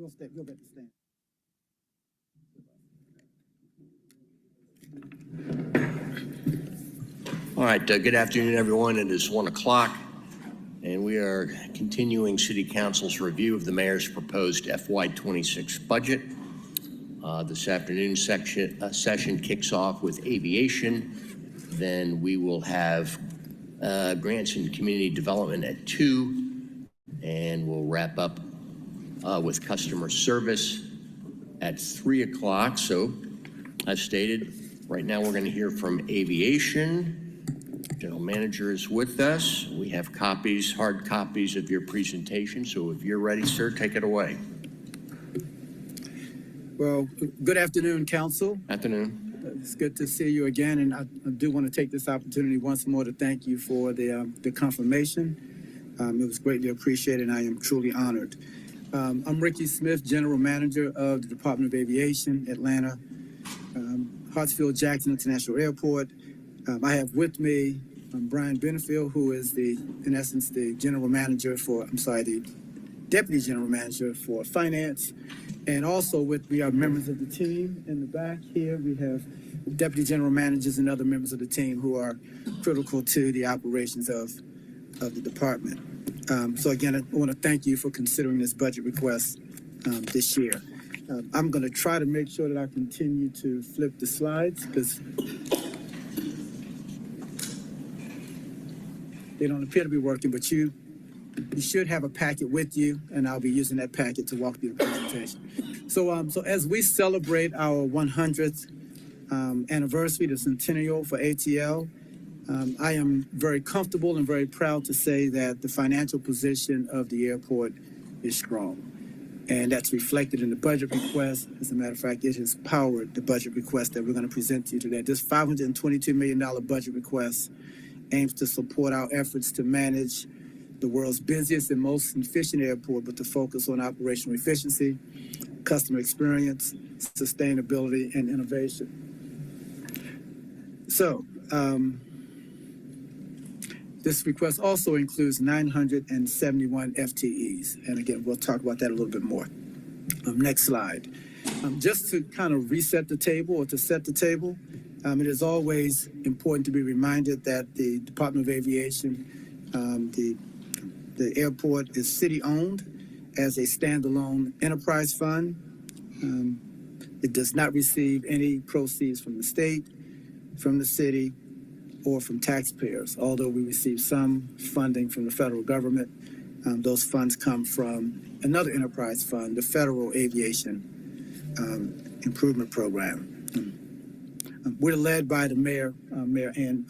We'll get to stand. All right, good afternoon, everyone. It is 1 o'clock, and we are continuing City Council's review of the Mayor's proposed FY2026 budget. This afternoon session kicks off with Aviation. Then we will have Grants and Community Development at 2, and we'll wrap up with Customer Service at 3 o'clock. So, as stated, right now we're going to hear from Aviation. General Manager is with us. We have copies, hard copies of your presentation. So if you're ready, sir, take it away. Well, good afternoon, Council. Afternoon. It's good to see you again, and I do want to take this opportunity once more to thank you for the confirmation. It was greatly appreciated, and I am truly honored. I'm Ricky Smith, General Manager of the Department of Aviation, Atlanta, Hartsfield-Jackson International Airport. I have with me Brian Benefield, who is in essence, the the Deputy General Manager for Finance. And also with me are members of the team in the back here. We have Deputy General Managers and other members of the team who are critical to the operations of the department. So again, I want to thank you for considering this budget request this year. I'm going to try to make sure that I continue to flip the slides because they don't appear to be working, but you should have a packet with you, and I'll be using that packet to walk through the presentation. So as we celebrate our 100th anniversary, the centennial for ATL, I am very comfortable and very proud to say that the financial position of the airport is strong. And that's reflected in the budget request. As a matter of fact, it has powered the budget request that we're going to present to you today. This $522 million budget request aims to support our efforts to manage the world's busiest and most efficient airport, but to focus on operational efficiency, customer experience, sustainability, and innovation. So, this request also includes 971 FTEs. And again, we'll talk about that a little bit more. Next slide. Just to kind of reset the table or to set the table, it is always important to be reminded that the Department of Aviation, the airport is city-owned as a standalone enterprise fund. It does not receive any proceeds from the state, from the city, or from taxpayers, although we receive some funding from the federal government. Those funds come from another enterprise fund, the Federal Aviation Improvement Program. We're led by the Mayor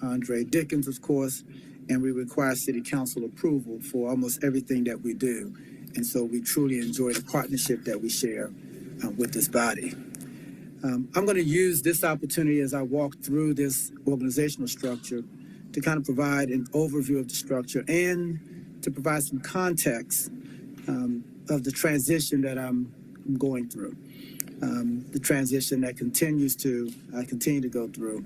Andre Dickens, of course, and we require City Council approval for almost everything that we do. And so we truly enjoy the partnership that we share with this body. I'm going to use this opportunity as I walk through this organizational structure to kind of provide an overview of the structure and to provide some context of the transition that I'm going through. The transition that I continue to go through,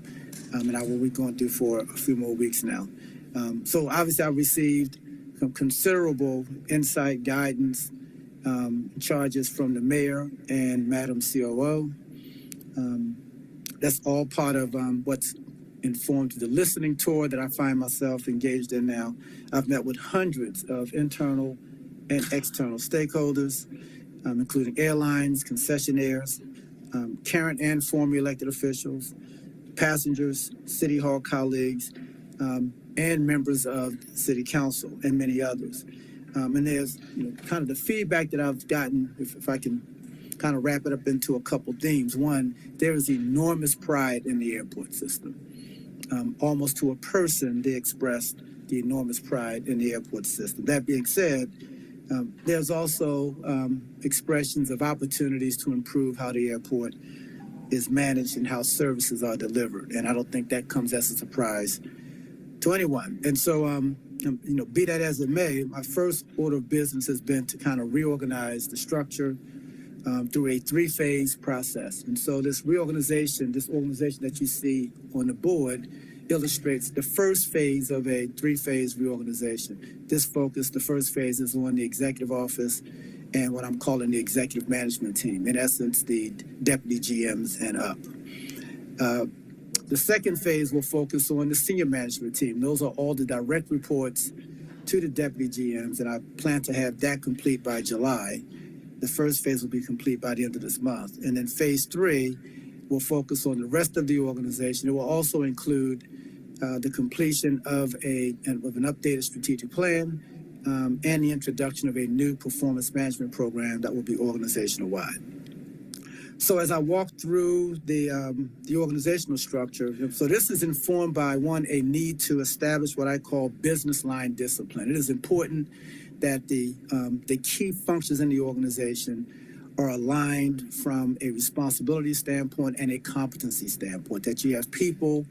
and I will be going through for a few more weeks now. So obviously I received some considerable insight, guidance, charges from the mayor and Madam COO. That's all part of what's informed the listening tour that I find myself engaged in now. I've met with hundreds of internal and external stakeholders, including airlines, concessionaires, current and former elected officials, passengers, City Hall colleagues, and members of City Council, and many others. And there's kind of the feedback that I've gotten, if I can kind of wrap it up into a couple themes. One, there is enormous pride in the airport system. Almost to a person, they expressed the enormous pride in the airport system. That being said, there's also expressions of opportunities to improve how the airport is managed and how services are delivered. And I don't think that comes as a surprise to anyone. And so, be that as it may, my first order of business has been to kind of reorganize the structure through a three-phase process. And so this organization that you see on the board illustrates the first phase of a three-phase reorganization. The first phase is on the executive office and what I'm calling the executive management team, in essence, the deputy GMs and up. The second phase will focus on the senior management team. Those are all the direct reports to the deputy GMs, and I plan to have that complete by July. The first phase will be complete by the end of this month. And then phase 3 will focus on the rest of the organization. It will also include the completion of an updated strategic plan and the introduction of a new performance management program that will be organizational wide. So as I walk through the organizational structure, so this is informed by, one, a need to establish what I call business line discipline. It is important that the key functions in the organization are aligned from a responsibility standpoint and a competency standpoint, that you have people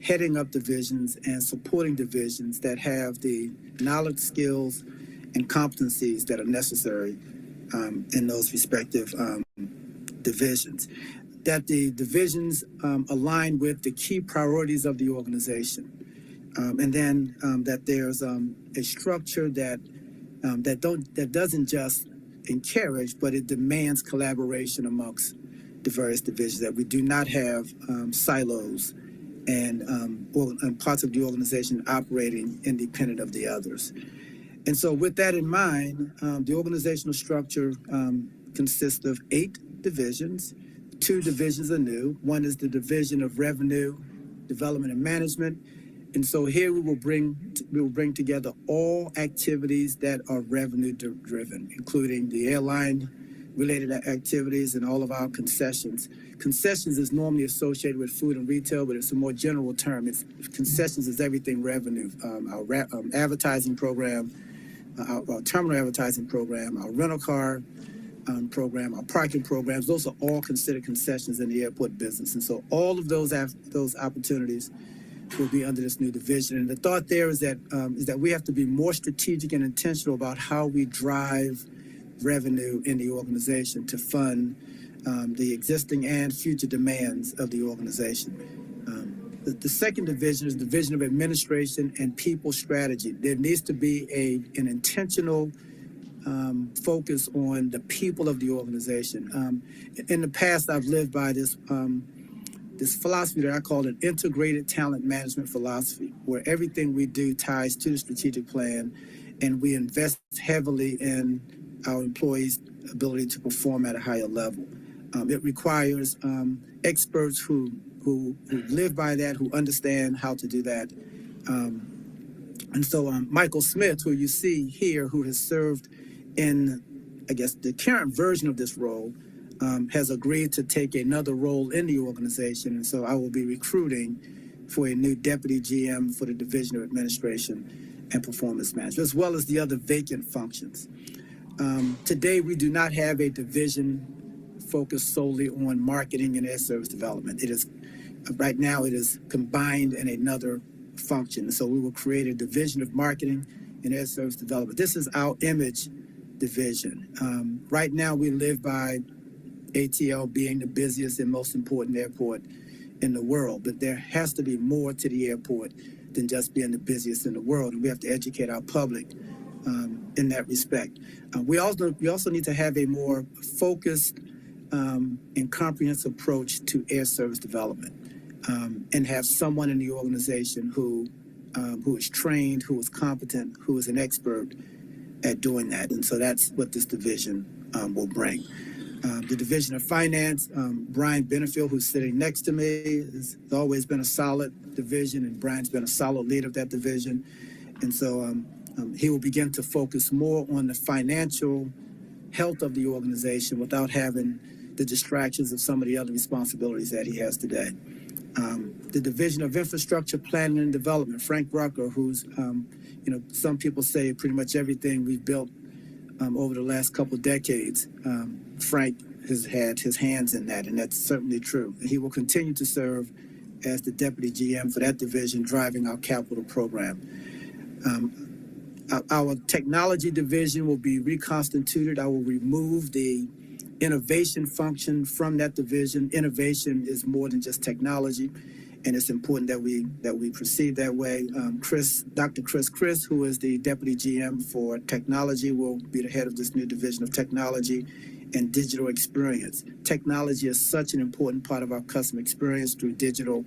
heading up divisions and supporting divisions that have the knowledge, skills, and competencies that are necessary in those respective divisions, that the divisions align with the key priorities of the organization, and then that there's a structure that doesn't just encourage, but it demands collaboration amongst the various divisions, that we do not have silos and parts of the organization operating independent of the others. And so with that in mind, the organizational structure consists of 8 divisions. 2 divisions are new. One is the Division of Revenue, Development and Management. And so here we will bring together all activities that are revenue driven, including the airline related activities and all of our concessions. Concessions is normally associated with food and retail, but it's a more general term. Concessions is everything revenue. Our advertising program, our terminal advertising program, our rental car program, our parking programs, those are all considered concessions in the airport business. And so all of those opportunities will be under this new division. And the thought there is that we have to be more strategic and intentional about how we drive revenue in the organization to fund the existing and future demands of the organization. The second division is the Division of Administration and People Strategy. There needs to be an intentional focus on the people of the organization. In the past, I've lived by this philosophy that I call an integrated talent management philosophy, where everything we do ties to the strategic plan, and we invest heavily in our employees' ability to perform at a higher level. It requires experts who live by that, who understand how to do that. And so Michael Smith, who you see here, who has served in, I guess, the current version of this role, has agreed to take another role in the organization. And so I will be recruiting for a new deputy GM for the Division of Administration and Performance Management, as well as the other vacant functions. Today, we do not have a division focused solely on marketing and air service development. Right now, it is combined in another function. So we will create a division of marketing and air service development. This is our image division. Right now, we live by ATL being the busiest and most important airport in the world, but there has to be more to the airport than just being the busiest in the world, and we have to educate our public in that respect. We also need to have a more focused and comprehensive approach to air service development, and have someone in the organization who is trained, who is competent, who is an expert at doing that. And so that's what this division will bring. The Division of Finance, Brian Benefield, who's sitting next to me, has always been a solid division, and Brian's been a solid leader of that division. And so he will begin to focus more on the financial health of the organization without having the distractions of some of the other responsibilities that he has today. The Division of Infrastructure, Planning and Development, Frank Rucker, who's, some people say pretty much everything we've built over the last couple of decades, Frank has had his hands in that, and that's certainly true. He will continue to serve as the Deputy GM for that division, driving our capital program. Our technology division will be reconstituted. I will remove the innovation function from that division. Innovation is more than just technology. and it's important that we proceed that way. Dr. Chris, who is the Deputy GM for Technology, will be the head of this new division of Technology and Digital Experience. Technology is such an important part of our customer experience through digital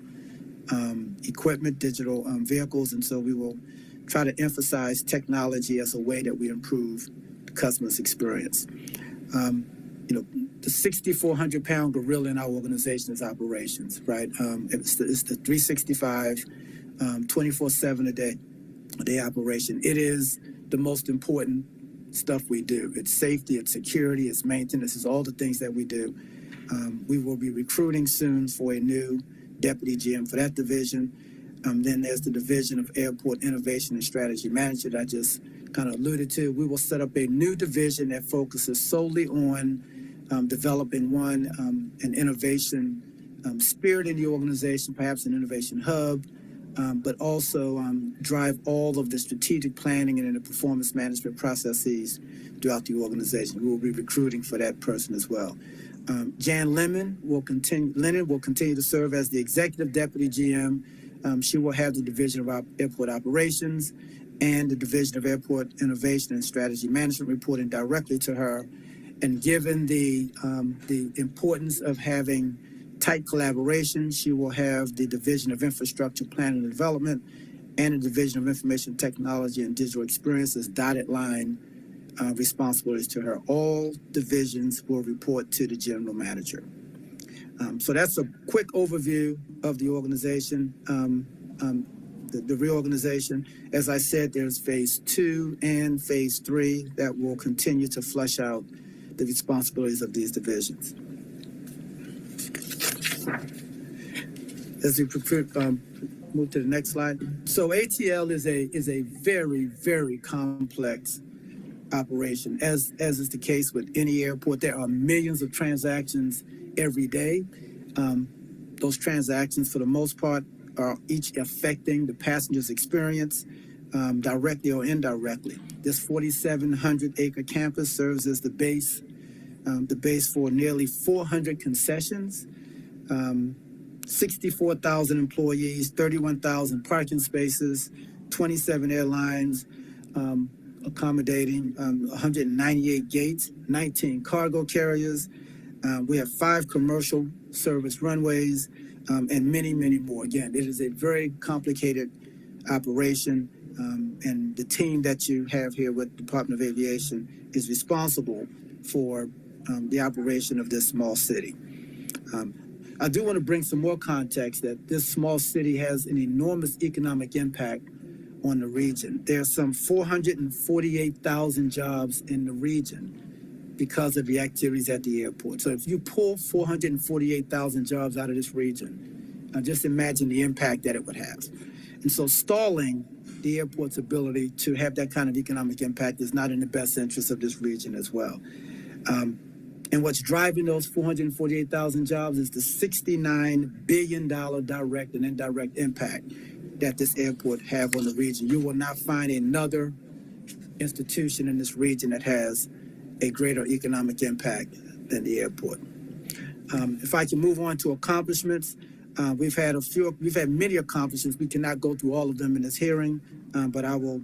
equipment, digital vehicles, and so we will try to emphasize technology as a way that we improve the customer's experience. The 6,400-pound gorilla in our organization is operations, right? It's the 365, 24/7 a day operation. It is the most important stuff we do. It's safety, it's security, it's maintenance, it's all the things that we do. We will be recruiting soon for a new deputy GM for that division. Then there's the division of Airport Innovation and Strategy Management I just kind of alluded to. We will set up a new division that focuses solely on developing an innovation spirit in the organization, perhaps an innovation hub, but also drive all of the strategic planning and the performance management processes throughout the organization. We will be recruiting for that person as well. Jan Lennon will continue to serve as the executive deputy GM. She will have the division of airport operations and the division of airport innovation and strategy management reporting directly to her. And given the importance of having tight collaboration, she will have the division of infrastructure planning and development and the division of information technology and digital experiences dotted line responsibilities to her. All divisions will report to the general manager. So that's a quick overview of the organization, the reorganization. As I said, there's phase 2 and phase 3 that will continue to flesh out the responsibilities of these divisions. As we move to the next slide. So ATL is a very, very complex operation. As is the case with any airport, there are millions of transactions every day. Those transactions, for the most part, are each affecting the passenger's experience directly or indirectly. This 4,700-acre campus serves as the base for nearly 400 concessions, 64,000 employees, 31,000 parking spaces, 27 airlines, accommodating 198 gates, 19 cargo carriers. We have 5 commercial service runways, and many, many more. Again, it is a very complicated operation, and the team that you have here with the Department of Aviation is responsible for the operation of this small city. I do want to bring some more context that this small city has an enormous economic impact on the region. There are some 448,000 jobs in the region because of the activities at the airport. So if you pull 448,000 jobs out of this region, just imagine the impact that it would have. And so stalling the airport's ability to have that kind of economic impact is not in the best interest of this region as well. And what's driving those 448,000 jobs is the $69 billion direct and indirect impact that this airport have on the region. You will not find another institution in this region that has a greater economic impact than the airport. If I can move on to accomplishments, we've had many accomplishments. We cannot go through all of them in this hearing, but I will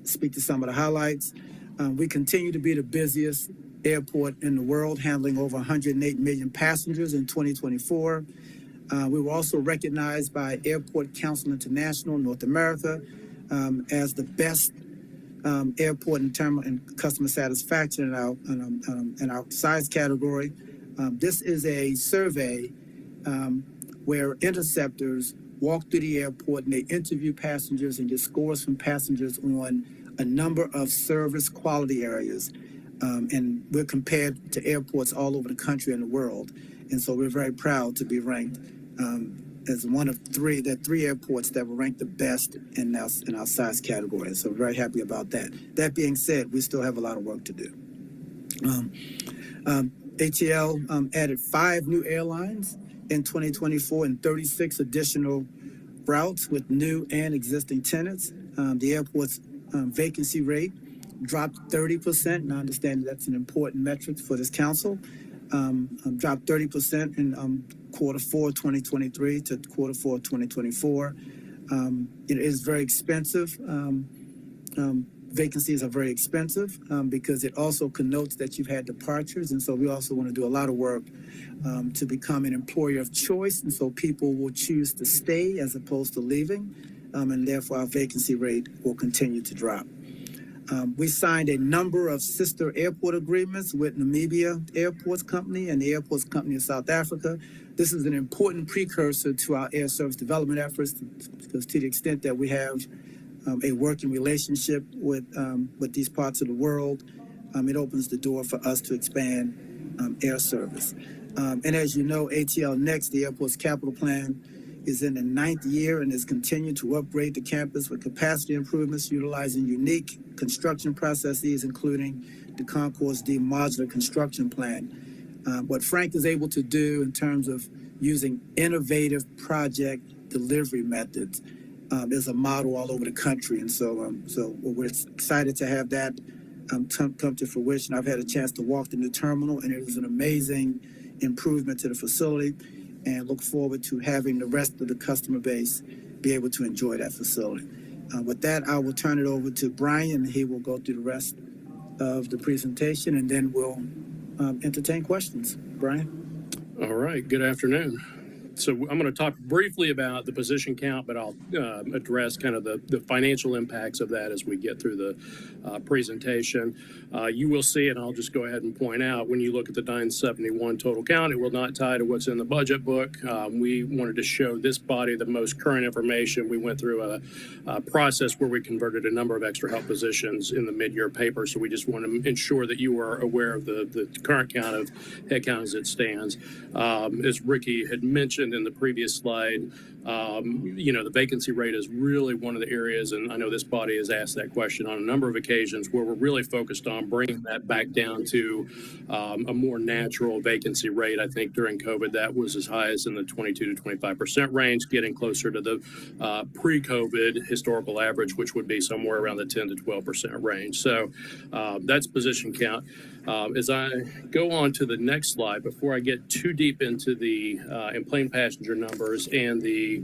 speak to some of the highlights. We continue to be the busiest airport in the world, handling over 108 million passengers in 2024. We were also recognized by Airport Council International North America as the best airport in terms of customer satisfaction in our size category. This is a survey where interceptors walk through the airport and they interview passengers and get scores from passengers on a number of service quality areas. And we're compared to airports all over the country and the world. And so we're very proud to be ranked as one of three airports that were ranked the best in our size category. So we're very happy about that. That being said, we still have a lot of work to do. ATL added 5 new airlines in 2024 and 36 additional routes with new and existing tenants. The airport's vacancy rate dropped 30%, and I understand that's an important metric for this council. dropped 30% in Q4 2023 to Q4 2024. It is very expensive. Vacancies are very expensive because it also connotes that you've had departures. And so we also want to do a lot of work to become an employer of choice. And so people will choose to stay as opposed to leaving. And therefore, our vacancy rate will continue to drop. We signed a number of sister airport agreements with Namibia Airports Company and the Airports Company of South Africa. This is an important precursor to our air service development efforts because to the extent that we have a working relationship with these parts of the world, it opens the door for us to expand air service. And as you know, ATL Next, the airport's capital plan, is in the 9th year and is continuing to upgrade the campus with capacity improvements utilizing unique construction processes, including the Concourse D modular construction plan. What Frank is able to do in terms of using innovative project delivery methods is a model all over the country. And so we're excited to have that come to fruition. I've had a chance to walk the new terminal, and it is an amazing improvement to the facility, and look forward to having the rest of the customer base be able to enjoy that facility. With that, I will turn it over to Brian, and he will go through the rest of the presentation, and then we'll entertain questions. Brian? All right, good afternoon. So I'm going to talk briefly about the position count, but I'll address kind of the financial impacts of that as we get through the presentation. You will see, and I'll just go ahead and point out, when you look at the 971 total count, it will not tie to what's in the budget book. We wanted to show this body the most current information. We went through a process where we converted a number of extra help positions in the mid-year paper, so we just want to ensure that you are aware of the current count of headcount as it stands. As Ricky had mentioned in the previous slide, the vacancy rate is really one of the areas, and I know this body has asked that question on a number of occasions, where we're really focused on bringing that back down to a more natural vacancy rate. I think during COVID, that was as high as in the 22 to 25% range, getting closer to the pre-COVID historical average, which would be somewhere around the 10 to 12% range. So that's position count. As I go on to the next slide, before I get too deep into the in-plane passenger numbers and the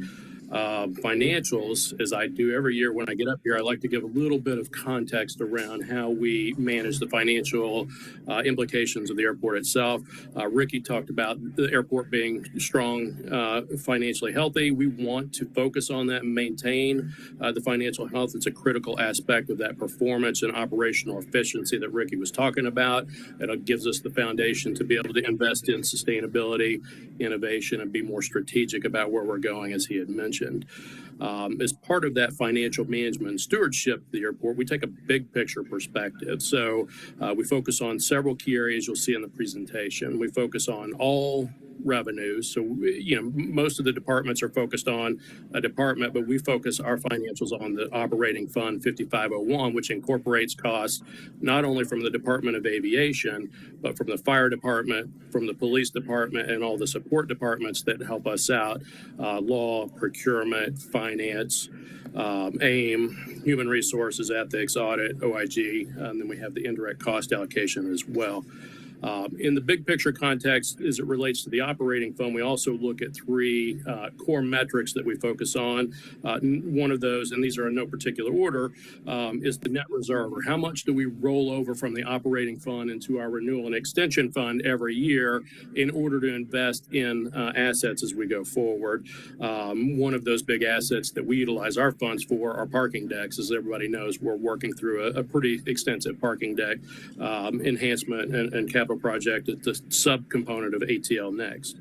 financials, as I do every year when I get up here, I like to give a little bit of context around how we manage the financial implications of the airport itself. Ricky talked about the airport being strong, financially healthy. We want to focus on that and maintain the financial health. It's a critical aspect of that performance and operational efficiency that Ricky was talking about. It gives us the foundation to be able to invest in sustainability, innovation, and be more strategic about where we're going, as he had mentioned. As part of that financial management and stewardship of the airport, we take a big picture perspective. So we focus on several key areas you'll see in the presentation. We focus on all revenues. So, most of the departments are focused on a department, but we focus our financials on the operating fund 5501, which incorporates costs not only from the Department of Aviation, but from the fire department, from the police department, and all the support departments that help us out, law, procurement, finance, AIM, human resources, ethics, audit, OIG, and then we have the indirect cost allocation as well. In the big picture context, as it relates to the operating fund, we also look at three core metrics that we focus on. One of those, and these are in no particular order, is the net reserve, or how much do we roll over from the operating fund into our renewal and extension fund every year in order to invest in assets as we go forward. One of those big assets that we utilize our funds for are parking decks. As everybody knows, we're working through a pretty extensive parking deck enhancement and capital project. It's a subcomponent of ATL Next.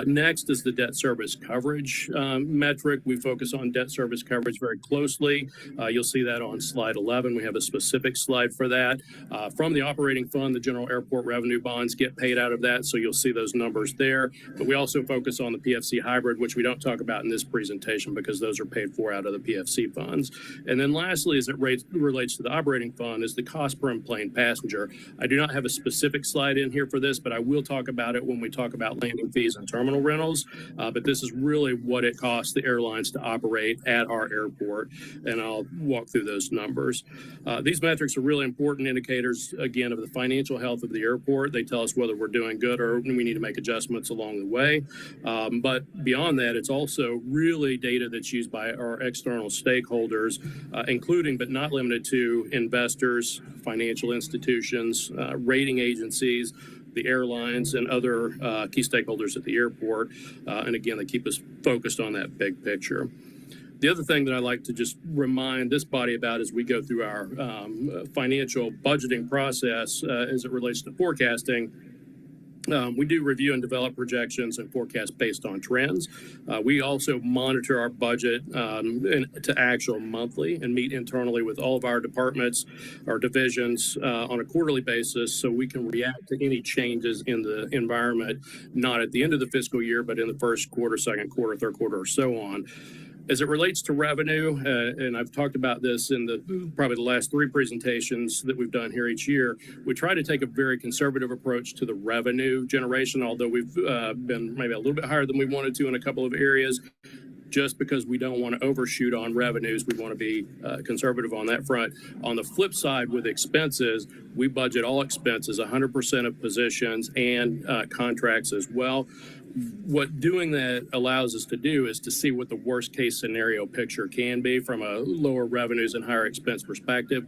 Next is the debt service coverage metric. We focus on debt service coverage very closely. You'll see that on slide 11. We have a specific slide for that. From the operating fund, the general airport revenue bonds get paid out of that, so you'll see those numbers there. But we also focus on the PFC hybrid, which we don't talk about in this presentation because those are paid for out of the PFC funds. And then lastly, as it relates to the operating fund, is the cost per in-plane passenger. I do not have a specific slide in here for this, but I will talk about it when we talk about landing fees and terminal rentals, but this is really what it costs the airlines to operate at our airport, and I'll walk through those numbers. These metrics are really important indicators, again, of the financial health of the airport. They tell us whether we're doing good or we need to make adjustments along the way. But beyond that, it's also really data that's used by our external stakeholders, including but not limited to investors, financial institutions, rating agencies, the airlines, and other key stakeholders at the airport. And again, they keep us focused on that big picture. The other thing that I like to just remind this body about as we go through our financial budgeting process as it relates to forecasting, we do review and develop projections and forecasts based on trends. We also monitor our budget to actual monthly and meet internally with all of our departments, our divisions on a quarterly basis, so we can react to any changes in the environment, not at the end of the fiscal year, but in the first quarter, second quarter, third quarter, or so on. As it relates to revenue, and I've talked about this in probably the last three presentations that we've done here each year, we try to take a very conservative approach to the revenue generation, although we've been maybe a little bit higher than we wanted to in a couple of areas. Just because we don't want to overshoot on revenues, we want to be conservative on that front. On the flip side, with expenses, we budget all expenses, 100% of positions and contracts as well. What doing that allows us to do is to see what the worst case scenario picture can be from a lower revenues and higher expense perspective.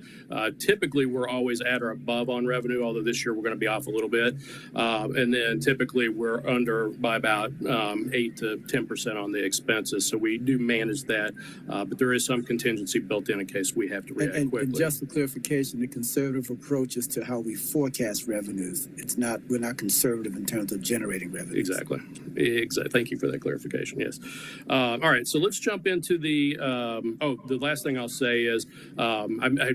Typically, we're always at or above on revenue, although this year we're going to be off a little bit. And then typically we're under by about 8 to 10% on the expenses. So we do manage that, but there is some contingency built in case we have to react quickly. And just for clarification, the conservative approach is to how we forecast revenues. We're not conservative in terms of generating revenues. Exactly. Thank you for that clarification. Yes. All right. So let's jump into the last thing I'll say is I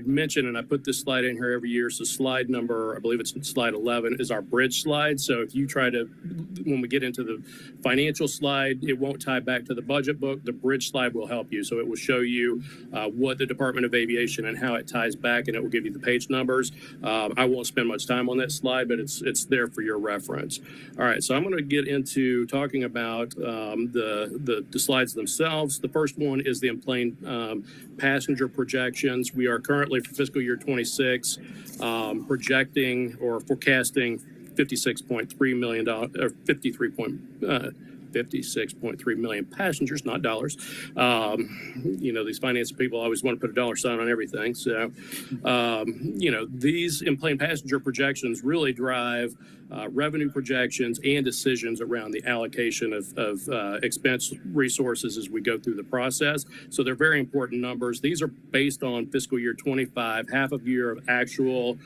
mentioned, and I put this slide in here every year. So slide number, I believe it's slide 11, is our bridge slide. So if you try to, when we get into the financial slide, it won't tie back to the budget book. The bridge slide will help you. So it will show you what the Department of Aviation and how it ties back, and it will give you the page numbers. I won't spend much time on that slide, but it's there for your reference. All right. So I'm going to get into talking about the slides themselves. The first one is the in-plane passenger projections. We are currently for fiscal year 26 projecting or forecasting $56.3 million or 56.3 million passengers, not dollars. These finance people always want to put a dollar sign on everything. So, these in-plane passenger projections really drive revenue projections and decisions around the allocation of expense resources as we go through the process. So they're very important numbers. These are based on fiscal year 25, half a year of actual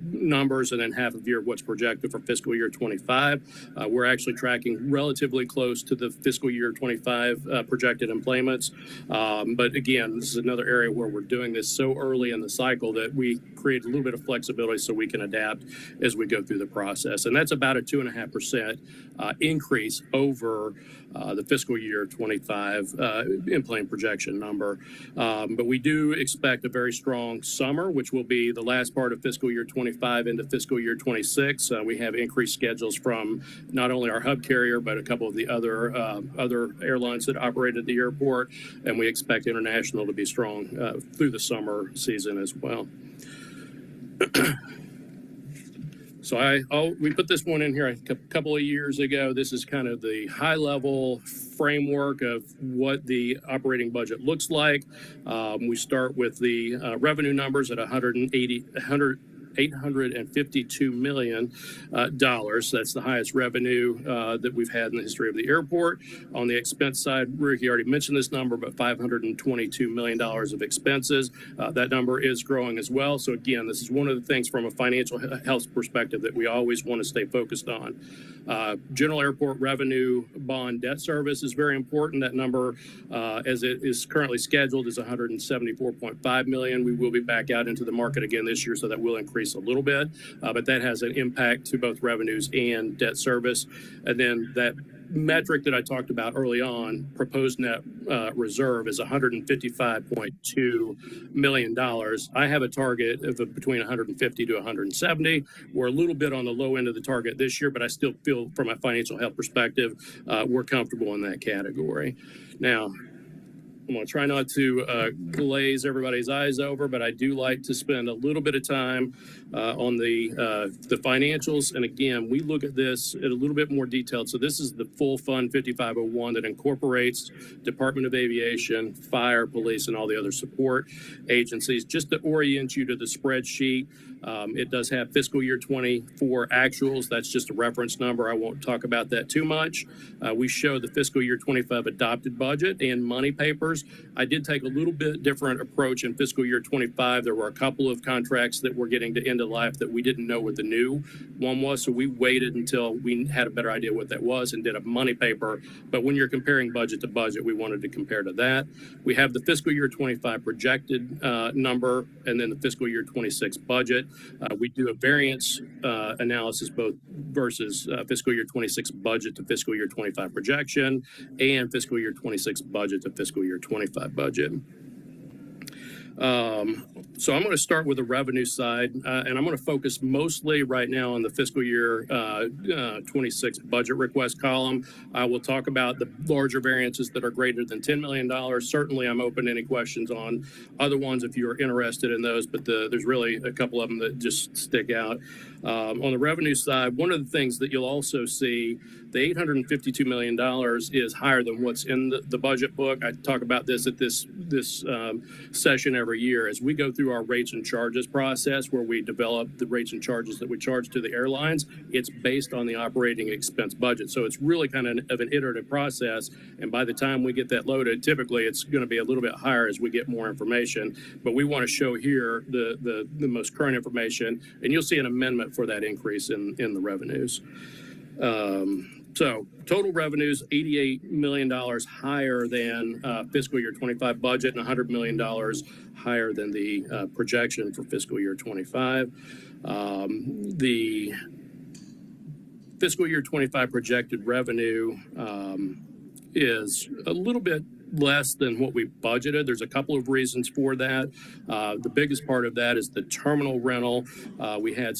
numbers, and then half a year of what's projected for fiscal year 25. We're actually tracking relatively close to the fiscal year 25 projected employments. But again, this is another area where we're doing this so early in the cycle that we create a little bit of flexibility so we can adapt as we go through the process. And that's about a 2.5% increase over the fiscal year 25 in-plane projection number. But we do expect a very strong summer, which will be the last part of fiscal year 25 into fiscal year 26. We have increased schedules from not only our hub carrier, but a couple of the other airlines that operate at the airport. And we expect international to be strong through the summer season as well. So we put this one in here a couple of years ago. This is kind of the high-level framework of what the operating budget looks like. We start with the revenue numbers at $852 million. That's the highest revenue that we've had in the history of the airport. On the expense side, Ricky already mentioned this number, but $522 million of expenses. That number is growing as well. So again, this is one of the things from a financial health perspective that we always want to stay focused on. General airport revenue bond debt service is very important. That number, as it is currently scheduled, is $174.5 million. We will be back out into the market again this year, so that will increase a little bit, but that has an impact to both revenues and debt service. And then that metric that I talked about early on, proposed net reserve, is $155.2 million. I have a target of between 150 to 170. We're a little bit on the low end of the target this year, but I still feel from a financial health perspective, we're comfortable in that category. Now, I'm going to try not to glaze everybody's eyes over, but I do like to spend a little bit of time on the financials. And again, we look at this in a little bit more detail. So this is the full Fund 5501 that incorporates Department of Aviation, Fire, Police, and all the other support agencies. Just to orient you to the spreadsheet, it does have fiscal year 24 actuals. That's just a reference number. I won't talk about that too much. We show the fiscal year 25 adopted budget and money papers. I did take a little bit different approach in fiscal year 25. There were a couple of contracts that were getting to end of life that we didn't know what the new one was. So we waited until we had a better idea what that was and did a money paper. But when you're comparing budget to budget, we wanted to compare to that. We have the fiscal year 25 projected number and then the fiscal year 26 budget. We do a variance analysis both versus fiscal year 26 budget to fiscal year 25 projection and fiscal year 26 budget to fiscal year 25 budget. So I'm going to start with the revenue side, and I'm going to focus mostly right now on the fiscal year 26 budget request column. I will talk about the larger variances that are greater than $10 million. Certainly, I'm open to any questions on other ones if you're interested in those, but there's really a couple of them that just stick out. On the revenue side, one of the things that you'll also see, the $852 million is higher than what's in the budget book. I talk about this at this session every year as we go through our rates and charges process where we develop the rates and charges that we charge to the airlines. It's based on the operating expense budget. So it's really kind of an iterative process. And by the time we get that loaded, typically it's going to be a little bit higher as we get more information. But we want to show here the most current information, and you'll see an amendment for that increase in the revenues. So total revenues, $88 million higher than fiscal year 25 budget and $100 million higher than the projection for fiscal year 25. The fiscal year 25 projected revenue is a little bit less than what we budgeted. There's a couple of reasons for that. The biggest part of that is the terminal rental. We had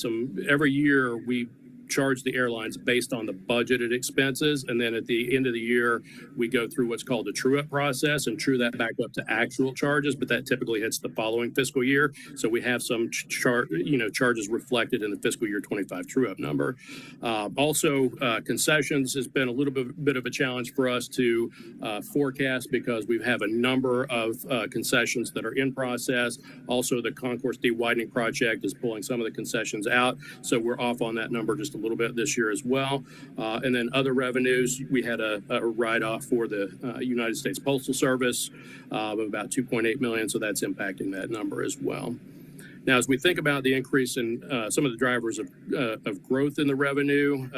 every year we charge the airlines based on the budgeted expenses. And then at the end of the year, we go through what's called the true-up process and true that back up to actual charges, but that typically hits the following fiscal year. So we have some charges reflected in the fiscal year 25 true-up number. Also, concessions has been a little bit of a challenge for us to forecast because we have a number of concessions that are in process. Also, the Concourse D widening project is pulling some of the concessions out. So we're off on that number just a little bit this year as well. And then other revenues, we had a write-off for the United States Postal Service of about $2.8 million, so that's impacting that number as well. Now, as we think about the increase in some of the drivers of growth in the revenue,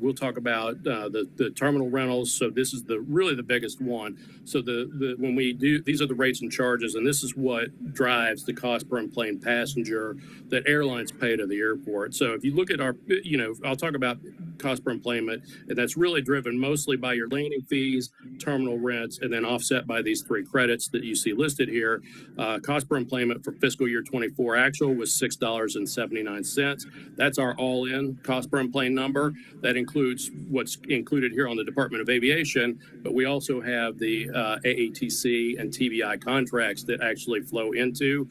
we'll talk about the terminal rentals. So this is really the biggest one. So when we do, these are the rates and charges, and this is what drives the cost per enplaned passenger that airlines pay to the airport. So if you look at I'll talk about cost per enplanement, and that's really driven mostly by your landing fees, terminal rents, and then offset by these three credits that you see listed here. Cost per enplanement for fiscal year 24 actual was $6.79. That's our all-in cost per enplane number. That includes what's included here on the Department of Aviation, but we also have the AATC and TBI contracts that actually flow into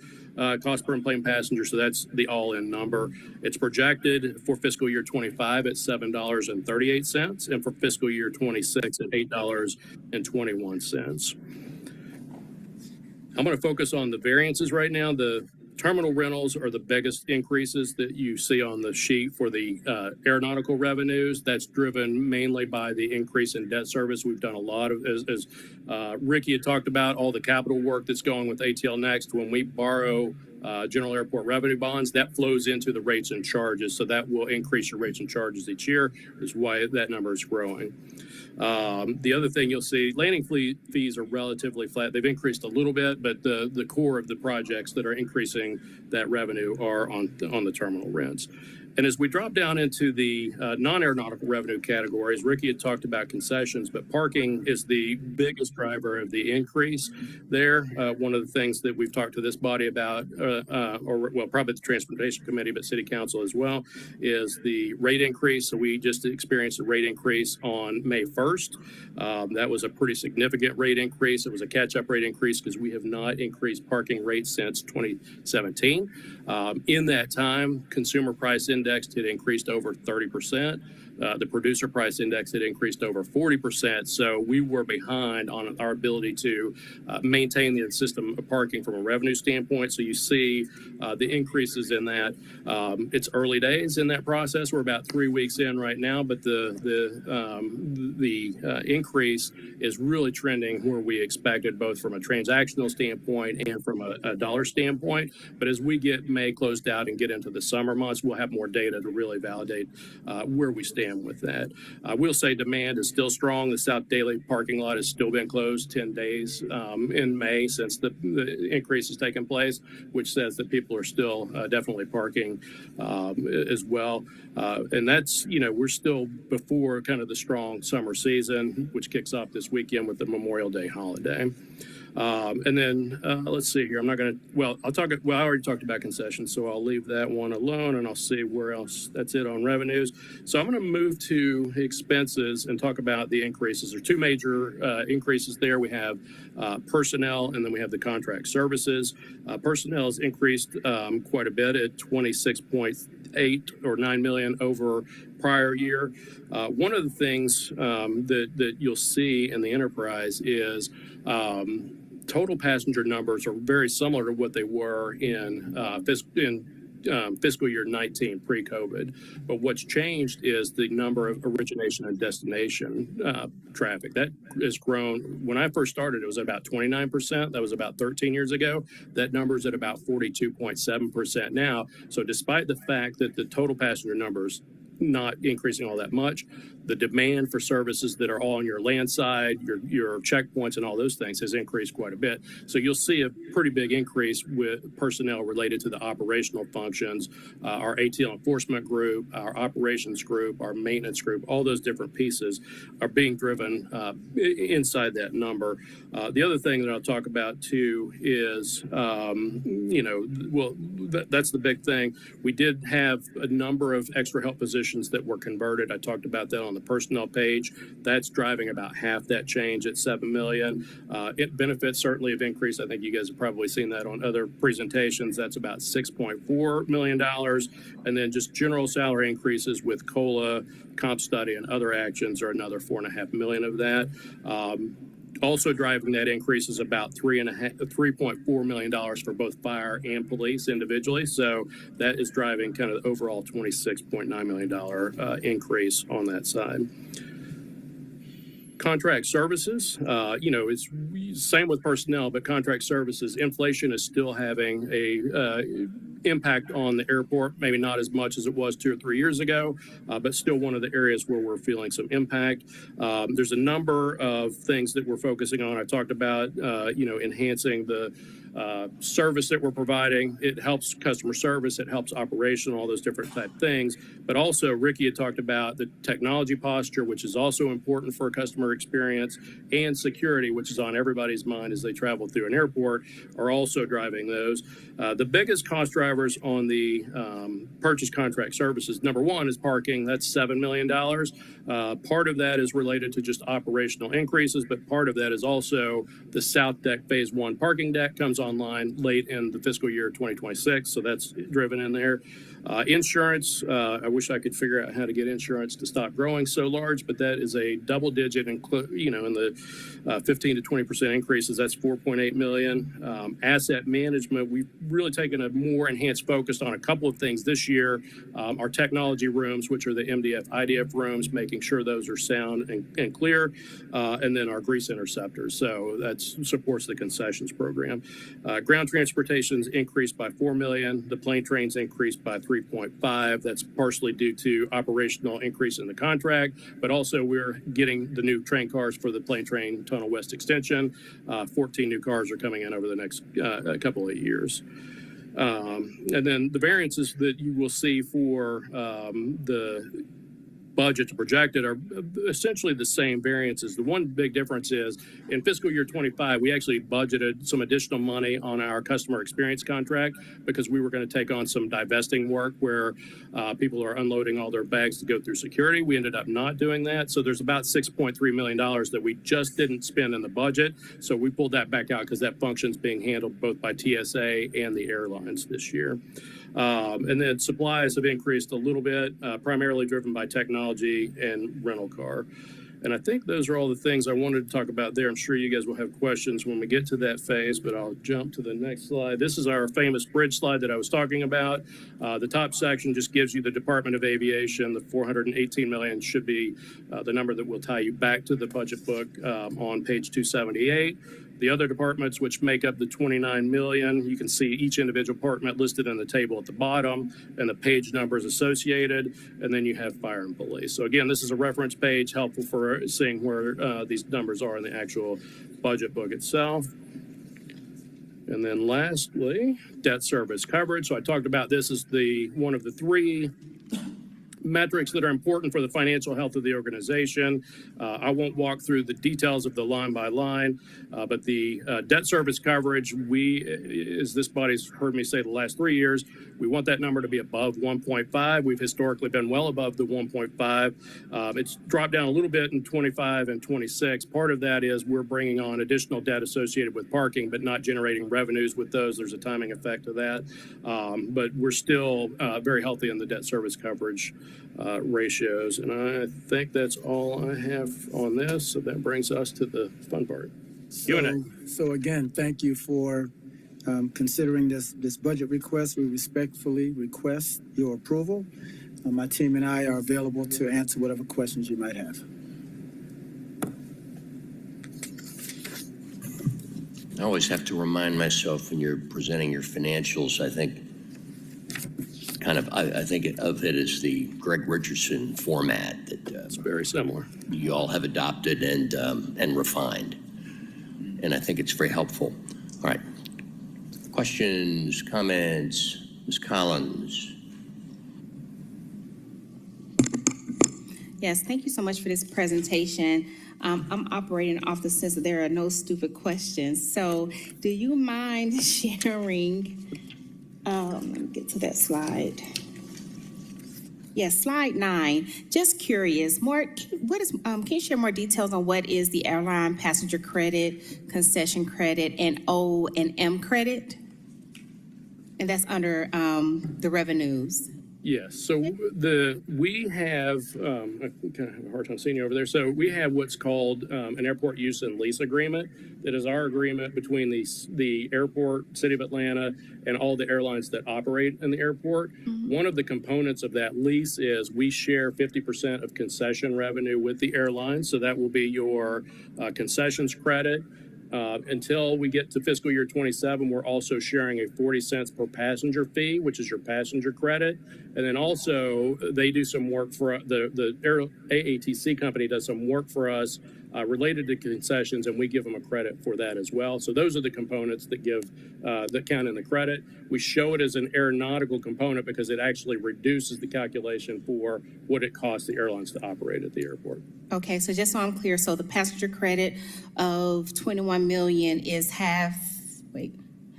cost per enplane passenger. So that's the all-in number. It's projected for fiscal year 25 at $7.38 and for fiscal year 26 at $8.21. I'm going to focus on the variances right now. The terminal rentals are the biggest increases that you see on the sheet for the aeronautical revenues. That's driven mainly by the increase in debt service. We've done a lot of, as Ricky had talked about, all the capital work that's going with ATL Next. When we borrow general airport revenue bonds, that flows into the rates and charges. So that will increase your rates and charges each year, is why that number is growing. The other thing you'll see, landing fees are relatively flat. They've increased a little bit, but the core of the projects that are increasing that revenue are on the terminal rents. And as we drop down into the non-aeronautical revenue categories, Ricky had talked about concessions, but parking is the biggest driver of the increase there. One of the things that we've talked to this body about, probably the Transportation Committee, but City Council as well, is the rate increase. So we just experienced a rate increase on May 1st. That was a pretty significant rate increase. It was a catch-up rate increase because we have not increased parking rates since 2017. In that time, consumer price index had increased over 30%. The producer price index had increased over 40%. So we were behind on our ability to maintain the system of parking from a revenue standpoint. So you see the increases in that. It's early days in that process. We're about 3 weeks in right now, but the increase is really trending where we expected, both from a transactional standpoint and from a dollar standpoint. But as we get May closed out and get into the summer months, we'll have more data to really validate where we stand with that. I will say demand is still strong. The South Daly parking lot has still been closed 10 days in May since the increase has taken place, which says that people are still definitely parking as well. And that's, we're still before kind of the strong summer season, which kicks off this weekend with the Memorial Day holiday. And then let's see here. I'm not going to, I already talked about concessions, so I'll leave that one alone and I'll see where else. That's it on revenues. So I'm going to move to expenses and talk about the increases. There are two major increases there. We have personnel and then we have the contract services. Personnel has increased quite a bit at 26.8 or 9 million over prior year. One of the things that you'll see in the enterprise is total passenger numbers are very similar to what they were in fiscal year 19 pre-COVID. But what's changed is the number of origination and destination traffic. That has grown. When I first started, it was about 29%. That was about 13 years ago. That number is at about 42.7% now. So despite the fact that the total passenger numbers not increasing all that much, the demand for services that are all on your land side, your checkpoints and all those things has increased quite a bit. So you'll see a pretty big increase with personnel related to the operational functions, our ATL enforcement group, our operations group, our maintenance group, all those different pieces are being driven inside that number. The other thing that I'll talk about too is, that's the big thing. We did have a number of extra help positions that were converted. I talked about that on the personnel page. That's driving about half that change at 7 million. Benefits certainly have increased. I think you guys have probably seen that on other presentations. That's about $6.4 million. And then just general salary increases with COLA, comp study, and other actions are another 4.5 million of that. Also driving that increase is about $3.4 million for both fire and police individually. So that is driving kind of the overall $26.9 million increase on that side. Contract services, it's same with personnel, but contract services, inflation is still having a impact on the airport, maybe not as much as it was 2 or 3 years ago, but still one of the areas where we're feeling some impact. There's a number of things that we're focusing on. I talked about, enhancing the service that we're providing. It helps customer service, it helps operation, all those different type things. But also, Ricky had talked about the technology posture, which is also important for a customer experience, and security, which is on everybody's mind as they travel through an airport, are also driving those. The biggest cost drivers on the purchase contract services, number one is parking. That's $7 million. Part of that is related to just operational increases, but part of that is also the South Deck Phase 1 parking deck comes online late in the fiscal year 2026, so that's driven in there. Insurance, I wish I could figure out how to get insurance to stop growing so large, but that is a double digit, in the 15 to 20% increases. That's 4.8 million. Asset management, we've really taken a more enhanced focus on a couple of things this year. Our technology rooms, which are the MDF, IDF rooms, making sure those are sound and clear, and then our grease interceptors. So that supports the concessions program. Ground transportation's increased by 4 million. The plane trains increased by 3.5. That's partially due to operational increase in the contract, but also we're getting the new train cars for the plane train Tunnel West extension. 14 new cars are coming in over the next couple of years. And then the variances that you will see for the budget to projected are essentially the same variances. The one big difference is in fiscal year 25, we actually budgeted some additional money on our customer experience contract because we were going to take on some divesting work where people are unloading all their bags to go through security. We ended up not doing that. So there's about $6.3 million that we just didn't spend in the budget. So we pulled that back out because that function's being handled both by TSA and the airlines this year. And then supplies have increased a little bit, primarily driven by technology and rental car. And I think those are all the things I wanted to talk about there. I'm sure you guys will have questions when we get to that phase, but I'll jump to the next slide. This is our famous bridge slide that I was talking about. The top section just gives you the Department of Aviation. The $418 million should be the number that will tie you back to the budget book on page 278. The other departments, which make up the $29 million, you can see each individual department listed in the table at the bottom and the page numbers associated, and then you have fire and police. So again, this is a reference page helpful for seeing where these numbers are in the actual budget book itself. And then lastly, debt service coverage. So I talked about this as one of the three metrics that are important for the financial health of the organization. I won't walk through the details of the line by line, but the debt service coverage, as this body's heard me say the last 3 years, we want that number to be above 1.5. We've historically been well above the 1.5. It's dropped down a little bit in 25 and 26. Part of that is we're bringing on additional debt associated with parking, but not generating revenues with those. There's a timing effect of that. But we're still very healthy in the debt service coverage ratios. And I think that's all I have on this. So that brings us to the fun part. So again, thank you for considering this budget request. We respectfully request your approval. My team and I are available to answer whatever questions you might have. I always have to remind myself when you're presenting your financials, I think of it as the Greg Richardson format that It's very similar. you all have adopted and refined. And I think it's very helpful. All right. Questions, comments, Ms. Collins? Yes, thank you so much for this presentation. I'm operating off the sense that there are no stupid questions. So do you mind sharing, let me get to that slide. Yes, slide 9. Just curious, can you share more details on what is the airline passenger credit, concession credit, and O&M credit? And that's under the revenues. Yes, so we have, I kind of have a hard time seeing you over there. So we have what's called an airport use and lease agreement. That is our agreement between the airport, City of Atlanta, and all the airlines that operate in the airport. Mm-hmm. One of the components of that lease is we share 50% of concession revenue with the airlines. So that will be your concessions credit. Until we get to fiscal year 27, we're also sharing a 40 cents per passenger fee, which is your passenger credit. And then also they do some work for the AATC company does some work for us related to concessions, and we give them a credit for that as well. So those are the components that count in the credit. We show it as an aeronautical component because it actually reduces the calculation for what it costs the airlines to operate at the airport. Okay, so just so I'm clear, so the passenger credit of $21 million is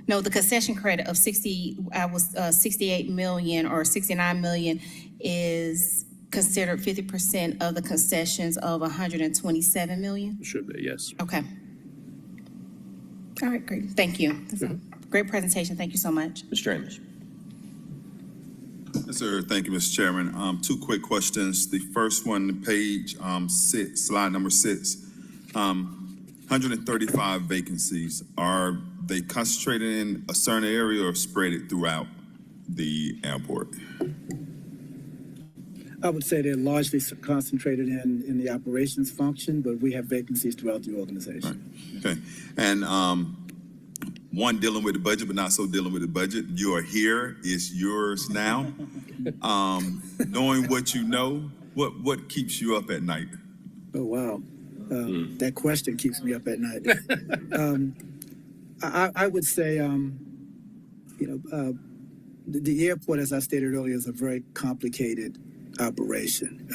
the concession credit of 68 million or 69 million is considered 50% of the concessions of 127 million? Should be, yes. Okay. All right, great. Thank you. That's a great presentation. Thank you so much. Mr. Amos. Yes, sir. Thank you, Mr. Chairman. Two quick questions. The first one, page 6, slide number 6. 135 vacancies. Are they concentrated in a certain area or spread it throughout the airport? I would say they're largely concentrated in the operations function, but we have vacancies throughout the organization. Right. Okay. And one dealing with the budget, but not so dealing with the budget. You are here. It's yours now. Knowing what you know, what keeps you up at night? Oh, wow. That question keeps me up at night. I would say, the airport, as I stated earlier, is a very complicated operation.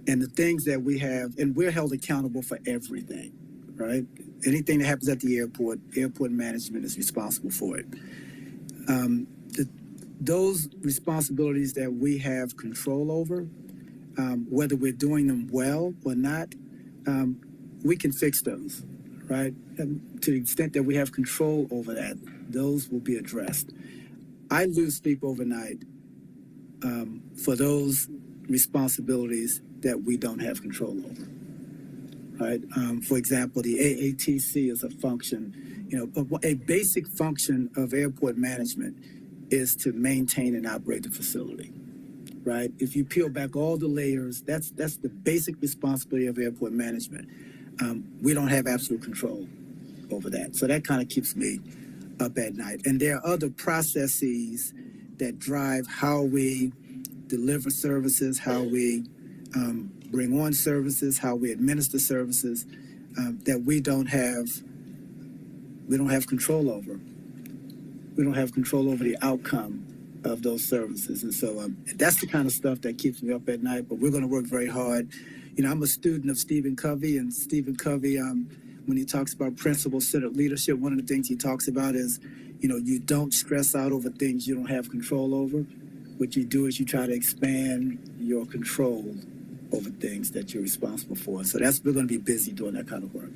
And the things that we have, and we're held accountable for everything, right? Anything that happens at the airport management is responsible for it. Those responsibilities that we have control over, whether we're doing them well or not, we can fix those, right? And to the extent that we have control over that, those will be addressed. I lose sleep overnight for those responsibilities that we don't have control over, right? For example, the AATC is a function, a basic function of airport management is to maintain and operate the facility, right? If you peel back all the layers, that's the basic responsibility of airport management. We don't have absolute control over that. So that kind of keeps me up at night. And there are other processes that drive how we deliver services, how we bring on services, how we administer services that we don't have control over. We don't have control over the outcome of those services. And so that's the kind of stuff that keeps me up at night, but we're going to work very hard. I'm a student of Stephen Covey, and Stephen Covey, when he talks about principle-centered leadership, one of the things he talks about is, you don't stress out over things you don't have control over. What you do is you try to expand your control over things that you're responsible for. So we're going to be busy doing that kind of work.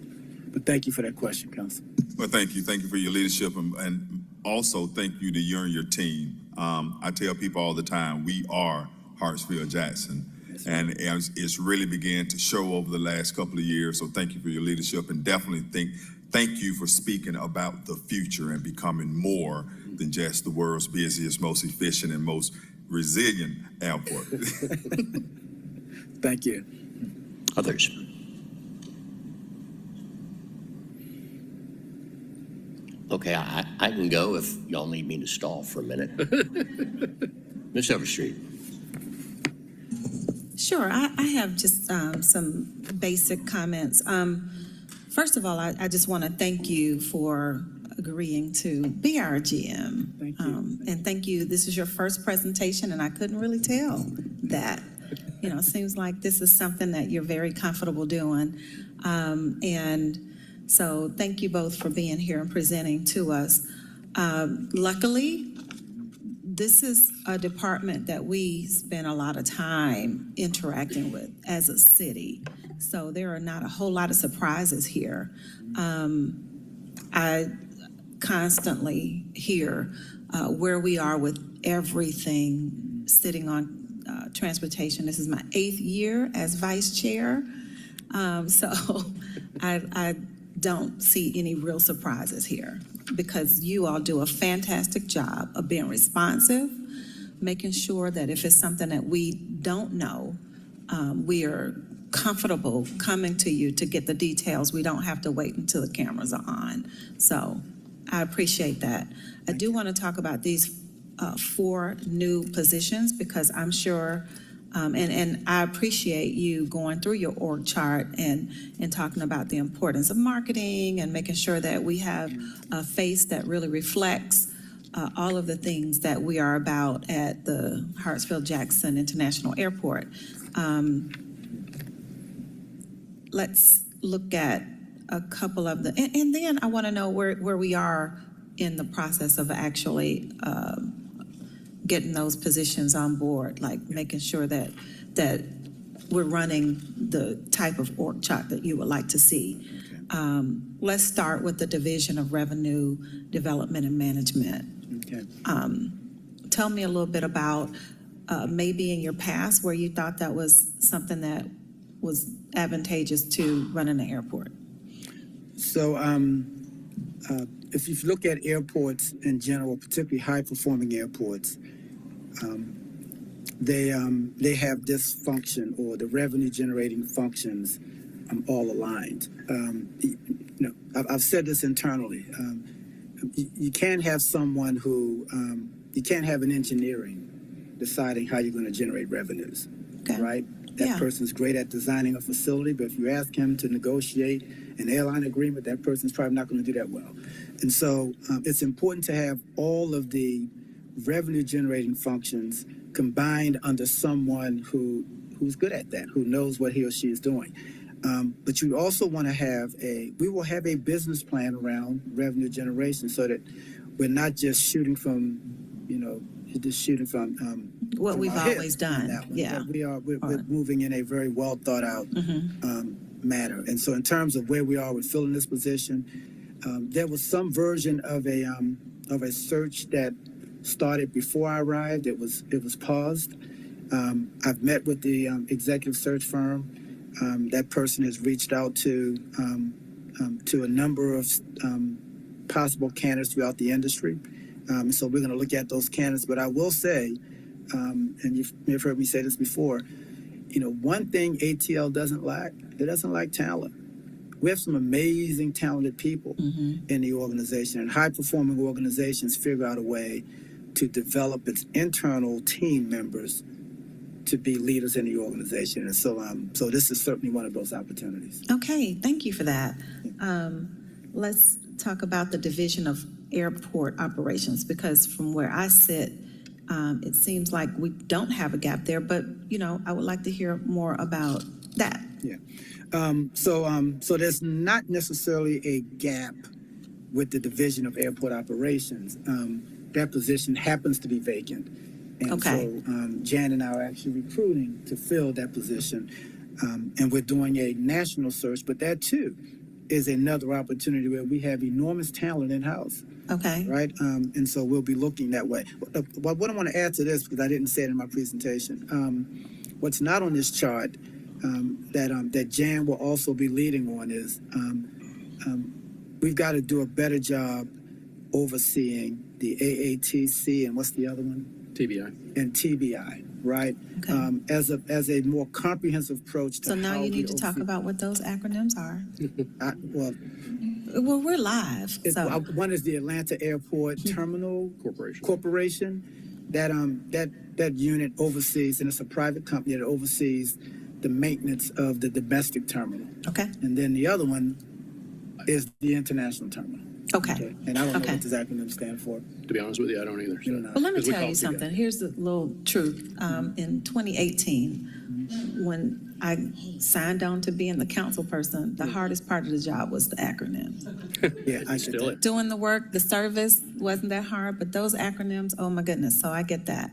But thank you for that question, Council. Well, thank you. Thank you for your leadership, and also thank you to you and your team. I tell people all the time, we are Hartsfield-Jackson. And it's really began to show over the last couple of years. So thank you for your leadership, and definitely thank you for speaking about the future and becoming more than just the world's busiest, most efficient, and most resilient airport. Thank you. Others? Okay, I can go if y'all need me to stall for a minute. Ms. Overstreet. Sure, I have just some basic comments. First of all, I just want to thank you for agreeing to be our GM. Thank you. And thank you. This is your first presentation, and I couldn't really tell that. It seems like this is something that you're very comfortable doing. And so thank you both for being here and presenting to us. Luckily, this is a department that we spend a lot of time interacting with as a city. So there are not a whole lot of surprises here. I constantly hear where we are with everything sitting on transportation. This is my 8th year as vice chair. So I don't see any real surprises here, because you all do a fantastic job of being responsive, making sure that if it's something that we don't know, we are comfortable coming to you to get the details. We don't have to wait until the cameras are on. So I appreciate that. I do want to talk about these 4 new positions, because I'm sure, and I appreciate you going through your org chart and talking about the importance of marketing and making sure that we have a face that really reflects all of the things that we are about at the Hartsfield-Jackson International Airport. Let's look at a couple of and then I want to know where we are in the process of actually getting those positions on board, like making sure that we're running the type of org chart that you would like to see. Okay. Let's start with the Division of Revenue Development and Management. Okay. Tell me a little bit about maybe in your past where you thought that was something that was advantageous to running the airport. So if you look at airports in general, particularly high-performing airports, they have this function, or the revenue-generating functions, all aligned. I've said this internally. You can't have someone who you can't have an engineering deciding how you're going to generate revenues, Okay. right? That person's great at designing a facility, but if you ask him to negotiate an airline agreement, that person's probably not going to do that well. And so it's important to have all of the revenue generating functions combined under someone who's good at that, who knows what he or she is doing. But you also want to have we will have a business plan around revenue generation so that we're not just shooting from, just shooting from What from we've our hips always on done, that one. yeah. But we're moving in a very well thought out manner. And so in terms of where we are with filling this position, there was some version of a search that started before I arrived. It was paused. I've met with the executive search firm. That person has reached out to a number of possible candidates throughout the industry. So we're going to look at those candidates. But I will say, and you may have heard me say this before, one thing ATL doesn't lack, it doesn't lack talent. We have some amazing, talented people in the organization, and high-performing organizations figure out a way to develop its internal team members to be leaders in the organization. And so this is certainly one of those opportunities. Okay, thank you for that. Let's talk about the Division of Airport Operations, because from where I sit, it seems like we don't have a gap there, but, I would like to hear more about that. Yeah. So there's not necessarily a gap with the Division of Airport Operations. That position happens to be vacant. And Okay. so Jan and I are actually recruiting to fill that position. And we're doing a national search, but that too is another opportunity where we have enormous talent in-house. Okay. Right? And so we'll be looking that way. But what I want to add to this, because I didn't say it in my presentation, what's not on this chart that Jan will also be leading on is we've got to do a better job overseeing the AATC and what's the other one? TBI. And TBI, right? Okay. As a more comprehensive approach to So now how you we need to talk oversee- about what those acronyms are. Well, We're live, so. one is the Atlanta Airport Terminal Corporation. That unit oversees, and it's a private company that oversees the maintenance of the domestic terminal. Okay. And then the other one is the international terminal. Okay. And I don't know Okay. what this acronym stands for. To be honest with you, I don't either. You don't know. Well, let me 'Cause we tell call you it TBI. something. Here's the little truth. In 2018, when I signed on to being the council person, the hardest part of the job was the acronyms. Yeah, I should. Still it. Doing the work, the service wasn't that hard, but those acronyms, oh my goodness. So I get that.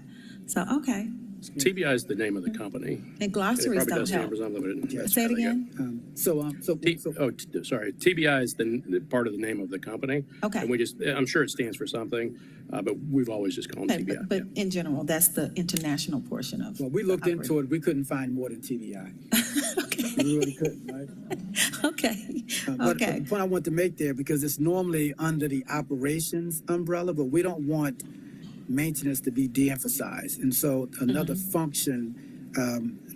So, okay. TBI is the name of the company. And And it glossaries probably don't does stand help. for something, but it. Say it again. Sorry. TBI is the part of the name of the company. Okay. And I'm sure it stands for something, but we've always just called Okay, them TBI. but in general, that's the international portion of. Well, we looked into it. We couldn't find more than TBI. We really couldn't, right? Okay. But Okay. the point I want to make there, because it's normally under the operations umbrella, but we don't want maintenance to be de-emphasized. And so another function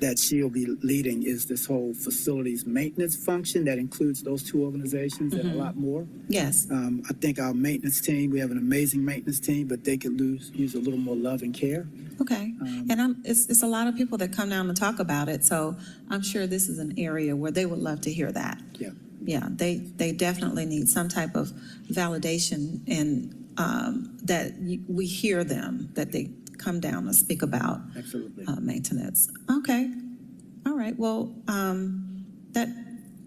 that she'll be leading is this whole facilities maintenance function that includes those two organizations and a lot more. Yes. I think our maintenance team, we have an amazing maintenance team, but they could use a little more love and care. Okay. And it's a lot of people that come down to talk about it, so I'm sure this is an area where they would love to hear that. Yeah. Yeah, they definitely need some type of validation, and that we hear them, that they come down and speak about Absolutely. maintenance. Okay. All right. Well, that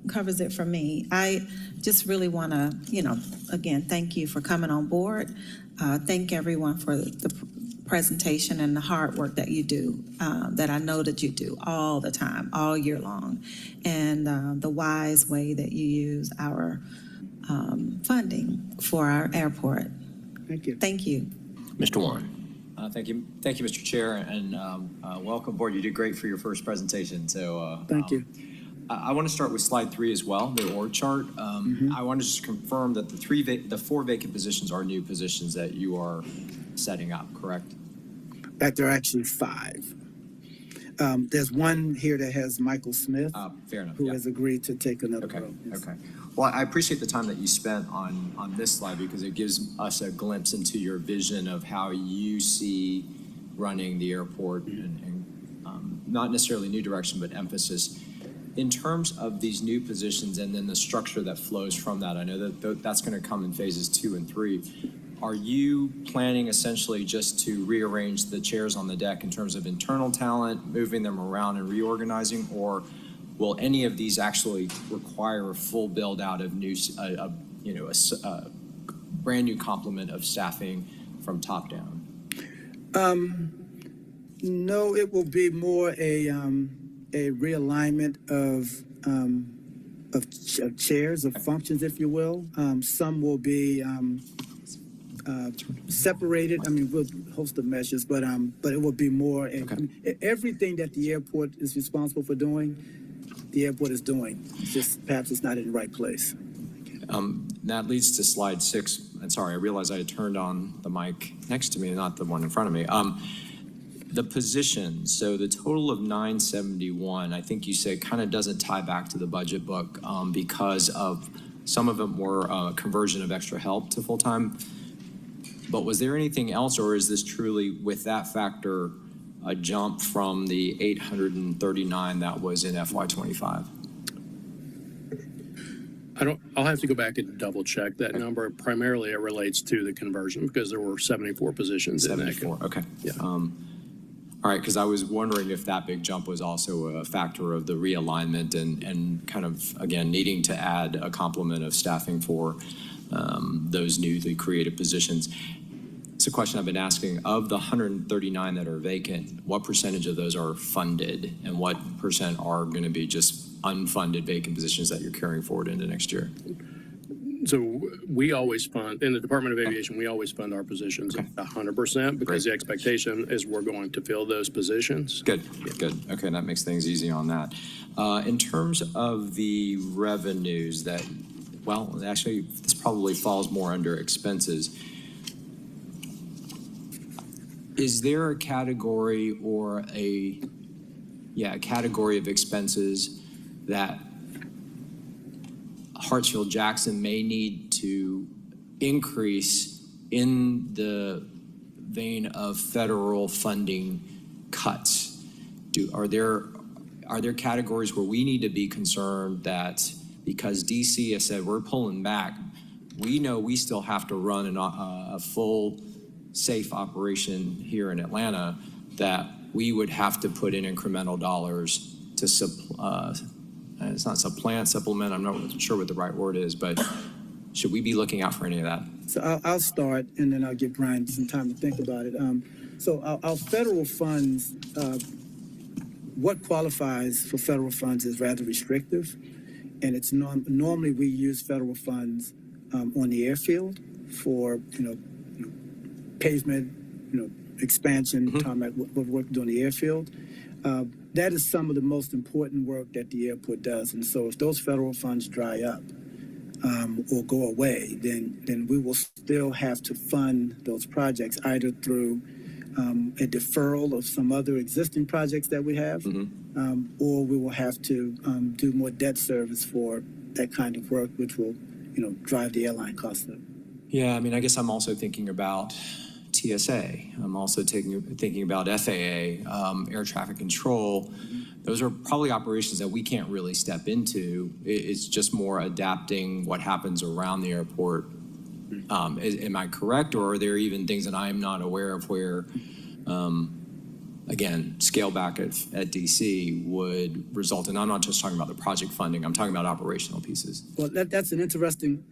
covers it for me. I just really want to, again, thank you for coming on board. Thank everyone for the presentation and the hard work that you do, that I know that you do all the time, all year long, and the wise way that you use our funding for our airport. Thank you. Thank you. Mr. Warren. Thank you, Mr. Chair, and welcome aboard. You did great for your first presentation. So Thank you. I want to start with slide 3 as well, the org chart. I want to just confirm that the 4 vacant positions are new positions that you are setting up, correct? That there are actually 5. There's one here that has Michael Smith, Fair enough. who Yeah. has agreed to take another Okay. role. Yes. Okay. Well, I appreciate the time that you spent on this slide, because it gives us a glimpse into your vision of how you see running the airport, and not necessarily new direction, but emphasis. In terms of these new positions and then the structure that flows from that, I know that that's going to come in phases 2 and 3. are you planning essentially just to rearrange the chairs on the deck in terms of internal talent, moving them around and reorganizing, or will any of these actually require a full build out of new, a brand new complement of staffing from top down? No, it will be more a realignment of chairs, of functions, if you will. Some will be separated. I mean, we'll host of measures, but it will be more. Everything that the airport is responsible for doing, the airport is doing. It's just perhaps it's not in the right place. That leads to slide 6. And sorry, I realized I had turned on the mic next to me, not the one in front of me. The positions, so the total of 971, I think you said kind of doesn't tie back to the budget book because of some of them were conversion of extra help to full-time. But was there anything else, or is this truly, with that factor, a jump from the 839 that was in FY25? I'll have to go back and double check that number. Primarily, it relates to the conversion because there were 74 positions in that. 74, okay. Yeah. All right, because I was wondering if that big jump was also a factor of the realignment and kind of, again, needing to add a complement of staffing for those newly created positions. It's a question I've been asking. Of the 139 that are vacant, what percentage of those are funded and what percent are going to be just unfunded vacant positions that you're carrying forward into next year? So we always fund, in the Department of Aviation, we always fund our positions 100% because the expectation is we're going to fill those positions. Good. Okay, that makes things easy on that. In terms of the revenues that, well, actually, this probably falls more under expenses. Is there a category or a category of expenses that Hartsfield-Jackson may need to increase in the vein of federal funding cuts? Are there categories where we need to be concerned that because DC has said we're pulling back, we know we still have to run a full safe operation here in Atlanta, that we would have to put in incremental dollars to it's not supplement, I'm not sure what the right word is, but should we be looking out for any of that? So I'll start, and then I'll give Brian some time to think about it. So our federal funds, what qualifies for federal funds is rather restrictive, and it's normally we use federal funds on the airfield for pavement, expansion, tarmac, what work on the airfield. That is some of the most important work that the airport does. And so if those federal funds dry up or go away, then we will still have to fund those projects either through a deferral of some other existing projects that we have, or we will have to do more debt service for that kind of work, which will, drive the airline costs up. Yeah, I mean, I guess I'm also thinking about TSA. I'm also thinking about FAA, air traffic control. Those are probably operations that we can't really step into. It's just more adapting what happens around the airport. Am I correct, or are there even things that I'm not aware of where, again, scale back at DC would result in, I'm not just talking about the project funding, I'm talking about operational pieces. Well, that's an interesting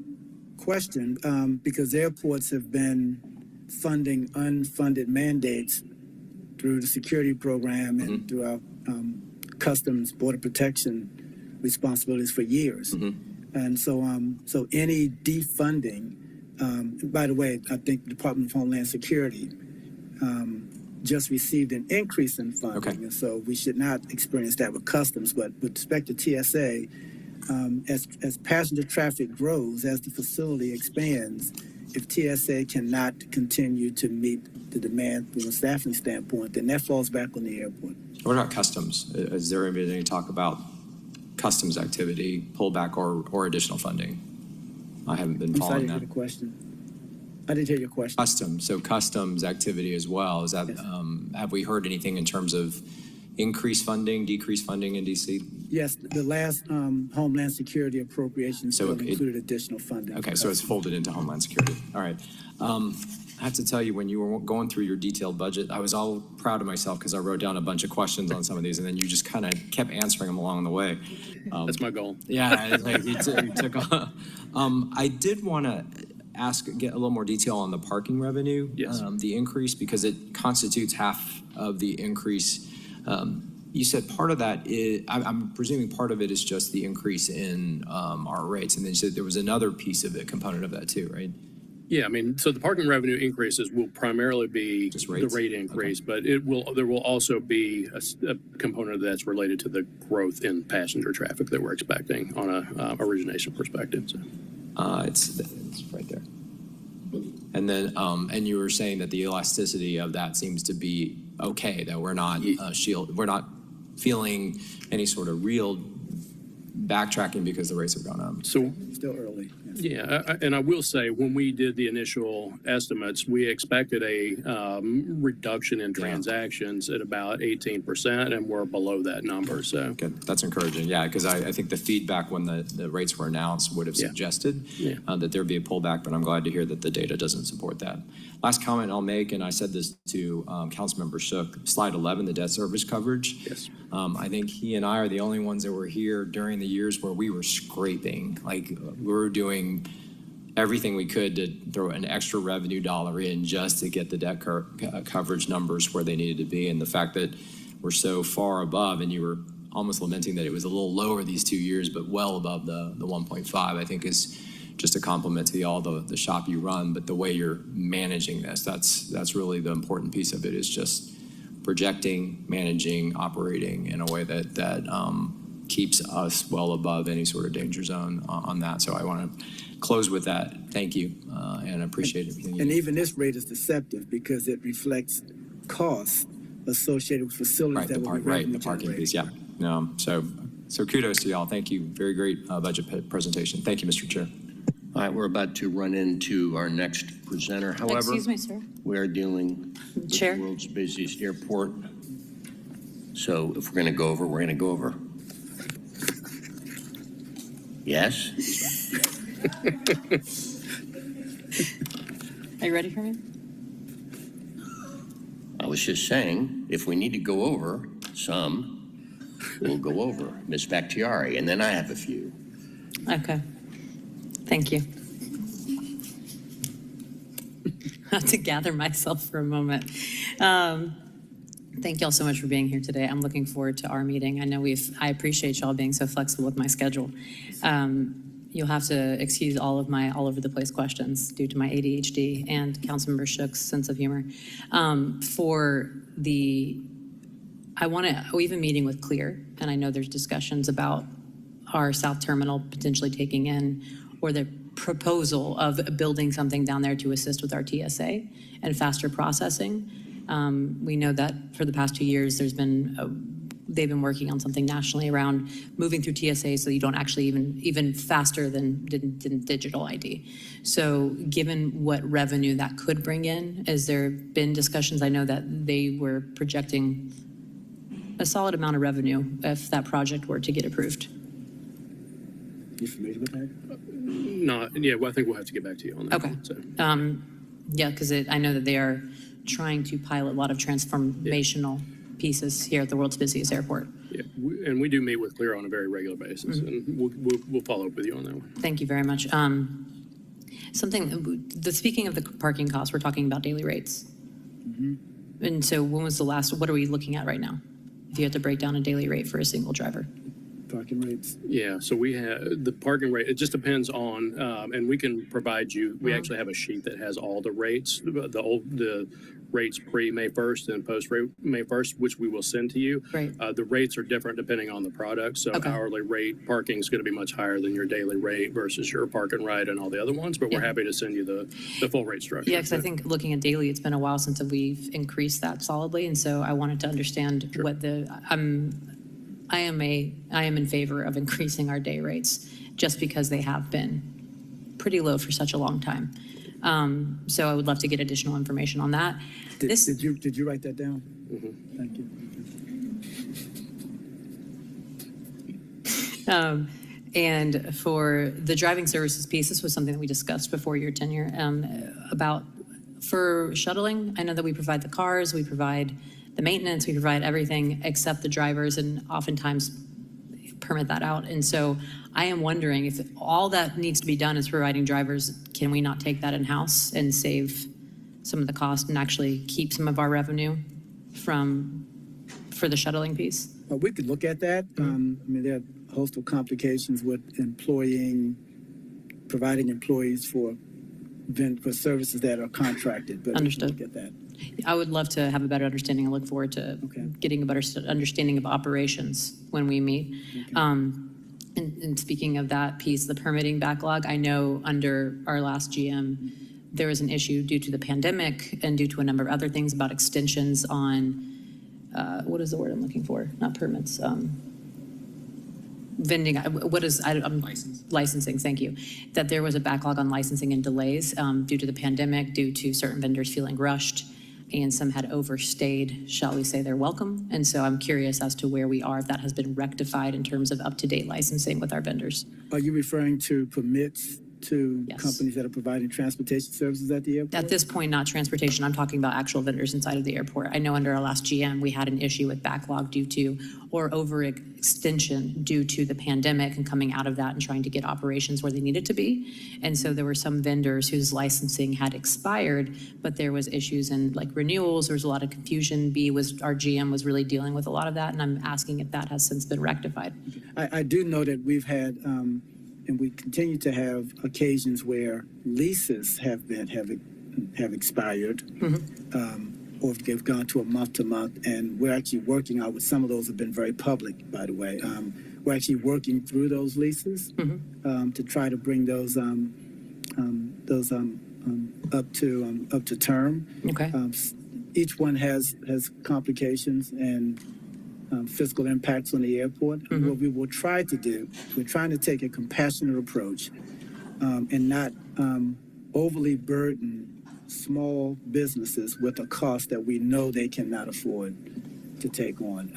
question because airports have been funding unfunded mandates through the security program and through our customs border protection responsibilities for years. And so any defunding, by the way, I think the Department of Homeland Security just received an increase in funding. And so we should not experience that with customs, but with respect to TSA, as passenger traffic grows, as the facility expands, if TSA cannot continue to meet the demand from a staffing standpoint, then that falls back on the airport. What about customs? Is there any talk about customs activity, pullback, or additional funding? I haven't been following that. I didn't hear your question. Customs activity as well. Is that, Yes. have we heard anything in terms of increase funding, decrease funding in DC? Yes, the last Homeland Security appropriations So bill included additional funding. Okay, so it's folded into Homeland Security. All right. I have to tell you, when you were going through your detailed budget, I was all proud of myself because I wrote down a bunch of questions on some of these, and then you just kind of kept answering them along the way. That's my goal. Yeah, it's like you took I did want to get a little more detail on the parking revenue. Yes. The increase, because it constitutes half of the increase. You said part of that is, I'm presuming part of it is just the increase in our rates, and then you said there was another piece of it, component of that too, right? Yeah, I mean, so the parking revenue increases will primarily be Just the rates? rate increase, but there will also be a component that's related to the growth in passenger traffic that we're expecting on a origination perspective. So. It's right there. And then, and you were saying that the elasticity of that seems to be okay, that we're not we're not feeling any sort of real backtracking because the rates have gone up. So Still early. Yes. yeah, and I will say, when we did the initial estimates, we expected a reduction in transactions at about 18%, and we're below that number. So Good, that's encouraging, yeah, because I think the feedback when the rates were announced would have Yeah. suggested Yeah. that there'd be a pullback, but I'm glad to hear that the data doesn't support that. Last comment I'll make, and I said this to Councilmember Shook, slide 11, the debt service coverage. yes. I think he and I are the only ones that were here during the years where we were scraping, like we were doing everything we could to throw an extra revenue dollar in just to get the debt coverage numbers where they needed to be. And the fact that we're so far above, and you were almost lamenting that it was a little lower these 2 years, but well above the 1.5, I think is just a compliment to all the shop you run. But the way you're managing this, that's really the important piece of it, is just projecting, managing, operating in a way that keeps us well above any sort of danger zone on that. So I want to close with that. Thank you, and appreciate everything you And do. even this rate is deceptive because it reflects costs associated with facilities Right, that will be the revenue parking generating. piece, yeah. No, so kudos to y'all. Thank you. Very great budget presentation. Thank you, Mr. Chair. All right, we're about to run into our next presenter. However, Excuse me, sir. we are dealing with Chair. the world's busiest airport. So if we're going to go over, we're going to go over. Yes? Are you ready for me? I was just saying, if we need to go over some, we'll go over. Ms. Bakhtiari, and then I have a few. Okay. Thank you. I have to gather myself for a moment. Thank y'all so much for being here today. I'm looking forward to our meeting. I know I appreciate y'all being so flexible with my schedule. You'll have to excuse all of my all over the place questions due to my ADHD and Councilmember Shook's sense of humor. We have a meeting with Clear, and I know there's discussions about our South Terminal potentially taking in, or the proposal of building something down there to assist with our TSA and faster processing. We know that for the past 2 years, they've been working on something nationally around moving through TSA so you don't actually even faster than digital ID. So given what revenue that could bring in, has there been discussions? I know that they were projecting a solid amount of revenue if that project were to get approved. You familiar with that? Well, I think we'll have to get back to you on that. Okay. So. Yeah, because I know that they are trying to pilot a lot of transformational pieces here at the world's busiest airport. Yeah, and we do meet with Clear on a very regular basis, and we'll follow up with you on that one. Thank you very much. Speaking of the parking costs, we're talking about daily rates. And so what are we looking at right now? If you had to break down a daily rate for a single driver? Parking rates. Yeah, so we have the parking rate. It just depends on, and we can provide you. We actually have a sheet that has all the rates, the rates pre-May 1st and post-May 1st, which we will send to you. Great. The rates are different depending on the product. So Okay. hourly rate parking is going to be much higher than your daily rate versus your park and ride and all the other ones. But we're Yeah. happy to send you the full rate structure. Yeah, because I think looking at daily, it's been a while since we've increased that solidly. And so I wanted to understand what I am in favor of increasing our day rates just because they have been pretty low for such a long time. So I would love to get additional information on that. Did you write that down? Thank you. And for the driving services piece, this was something that we discussed before your tenure, about for shuttling. I know that we provide the cars, we provide the maintenance, we provide everything except the drivers, and oftentimes permit that out. And so I am wondering if all that needs to be done is providing drivers, can we not take that in-house and save some of the cost and actually keep some of our revenue for the shuttling piece? We could look at that. I mean, there are a host of complications with providing employees for services that are contracted, but Understood. we can look at that. I would love to have a better understanding. I look forward to getting a better understanding of operations when we meet. And speaking of that piece, the permitting backlog, I know under our last GM, there was an issue due to the pandemic and due to a number of other things about extensions on, what is the word I'm looking for? Not permits, vending, licensing, thank you. That there was a backlog on licensing and delays due to the pandemic, due to certain vendors feeling rushed, and some had overstayed, shall we say, their welcome. And so I'm curious as to where we are, if that has been rectified in terms of up-to-date licensing with our vendors. Are you referring to permits to Yes. companies that are providing transportation services at the airport? At this point, not transportation, I'm talking about actual vendors inside of the airport. I know under our last GM, we had an issue with backlog due to, or overextension due to the pandemic and coming out of that and trying to get operations where they needed to be. And so there were some vendors whose licensing had expired, but there was issues in like renewals, there was a lot of confusion. Our GM was really dealing with a lot of that, and I'm asking if that has since been rectified. I do know that we've had, and we continue to have occasions where leases have expired, or if they've gone to a month-to-month, and we're actually working out with some of those have been very public, by the way. We're actually working through those leases to try to bring those up to term. Okay. Each one has complications and fiscal impacts on the airport. What we will try to do, we're trying to take a compassionate approach and not overly burden small businesses with a cost that we know they cannot afford to take on.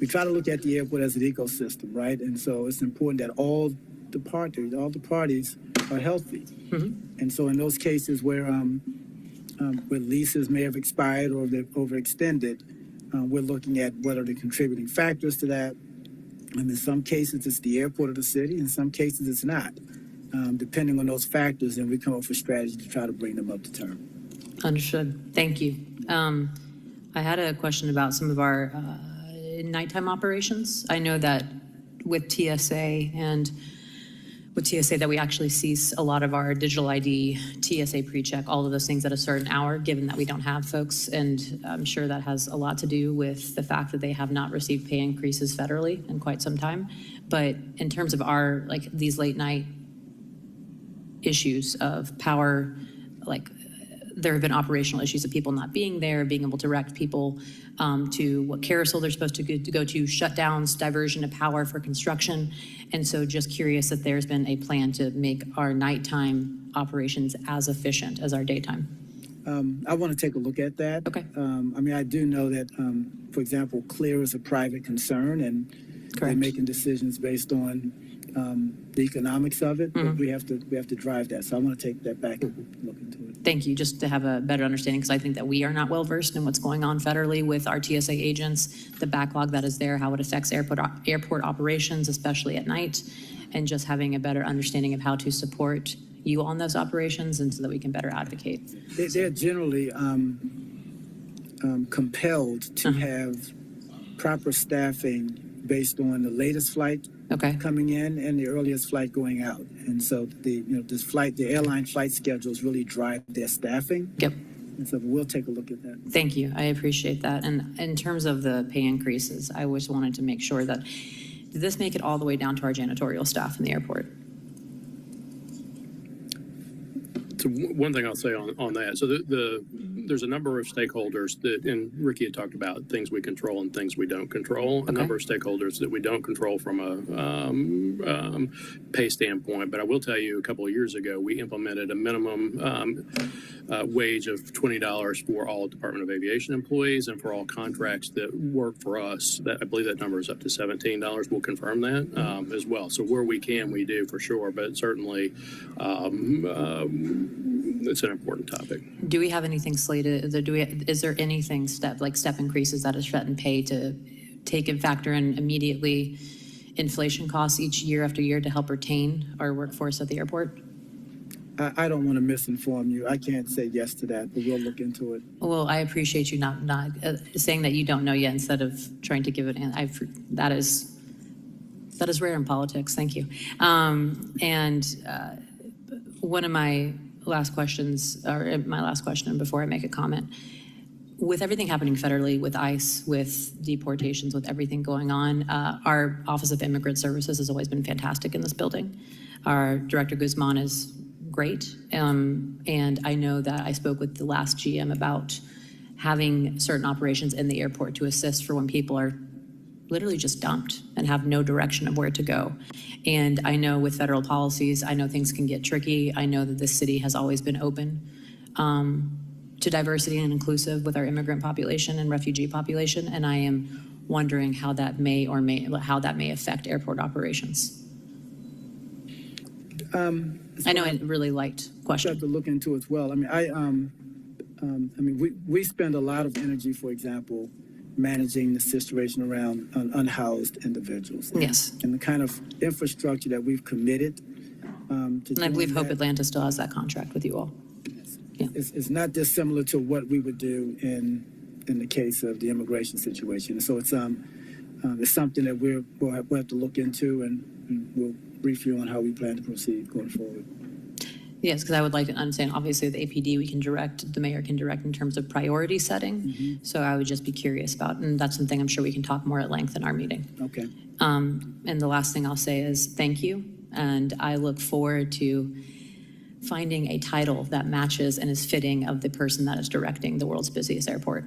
We try to look at the airport as an ecosystem, right? And so it's important that all the parties are healthy. And so in those cases where leases may have expired or they've overextended, we're looking at what are the contributing factors to that. And in some cases, it's the airport or the city. In some cases, it's not. Depending on those factors, then we come up with strategy to try to bring them up to term. Understood. Thank you. I had a question about some of our nighttime operations. I know that with TSA that we actually cease a lot of our digital ID, TSA pre-check, all of those things at a certain hour, given that we don't have folks. And I'm sure that has a lot to do with the fact that they have not received pay increases federally in quite some time. But in terms of our, like these late night issues of power, like there have been operational issues of people not being there, being able to direct people to what carousel they're supposed to go to, shutdowns, diversion of power for construction. And so just curious if there's been a plan to make our nighttime operations as efficient as our daytime. I want to take a look at that. Okay. I mean, I do know that, for example, CLEAR is a private concern, and they're Correct. making decisions based on the economics of it. But we have to drive that. So I want to take that back and look into it. Thank you, just to have a better understanding, because I think that we are not well-versed in what's going on federally with our TSA agents, the backlog that is there, how it affects airport operations, especially at night, and just having a better understanding of how to support you on those operations and so that we can better advocate. They're generally compelled to have proper staffing based on the latest flight Okay, coming in and the earliest flight going out. And so the airline flight schedules really drive their staffing. yep. And so we'll take a look at that. Thank you. I appreciate that. And in terms of the pay increases, I always wanted to make sure that, did this make it all the way down to our janitorial staff in the airport? So one thing I'll say on that, so the there's a number of stakeholders that, and Ricky had talked about things we control and things we don't control. A number of stakeholders that we don't control from a pay standpoint. But I will tell you, a couple of years ago, we implemented a minimum wage of $20 for all Department of Aviation employees and for all contracts that work for us. That I believe that number is up to $17. We'll confirm that as well. So where we can, we do for sure. But certainly, it's an important topic. Do we have anything slated? Is there anything step increases that is set in pay to take and factor in immediately inflation costs each year after year to help retain our workforce at the airport? I don't want to misinform you. I can't say yes to that, but we'll look into it. Well, I appreciate you not saying that you don't know yet instead of trying to give it. That is rare in politics. Thank you. One of my last questions, or my last question before I make a comment, with everything happening federally, with ICE, with deportations, with everything going on, our Office of Immigrant Services has always been fantastic in this building. Our Director Guzman is great. And I know that I spoke with the last GM about having certain operations in the airport to assist for when people are literally just dumped and have no direction of where to go. And I know with federal policies, I know things can get tricky. I know that this city has always been open to diversity and inclusive with our immigrant population and refugee population. And I am wondering how that may affect airport operations. I know a really light I have question. to look into as well. I mean, we spend a lot of energy, for example, managing the situation around unhoused individuals. Yes. And the kind of infrastructure that we've committed to And I believe doing Hope that Atlanta still has that contract with you all. is not dissimilar to what we would do in the case of the immigration situation. So it's something that we'll have to look into, and we'll brief you on how we plan to proceed going forward. Yes, because I would like to understand, obviously, the APD, the mayor can direct in terms of priority setting. So I would just be curious about, and that's something I'm sure we can talk more at length in our meeting. Okay. And the last thing I'll say is thank you. And I look forward to finding a title that matches and is fitting of the person that is directing the world's busiest airport.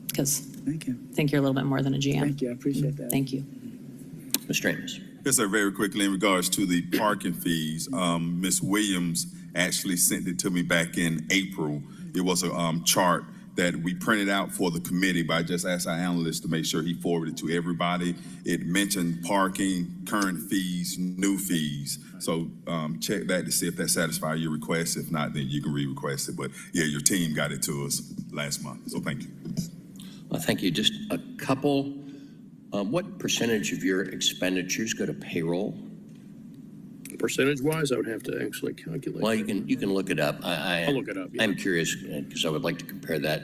Because Thank you. I think you're a little bit more than a GM. Thank you. I appreciate that. Thank you. Mr. Amos. Yes, sir, very quickly in regards to the parking fees, Ms. Williams actually sent it to me back in April. It was a chart that we printed out for the committee, but I just asked our analyst to make sure he forwarded it to everybody. It mentioned parking, current fees, new fees. So check that to see if that satisfies your request. If not, then you can re-request it. But yeah, your team got it to us last month, so thank you. Well, thank you. Just a couple. What percentage of your expenditures go to payroll? Percentage-wise, I would have to actually calculate. Well, you can look it up. I'll look it up, yeah. I'm curious because I would like to compare that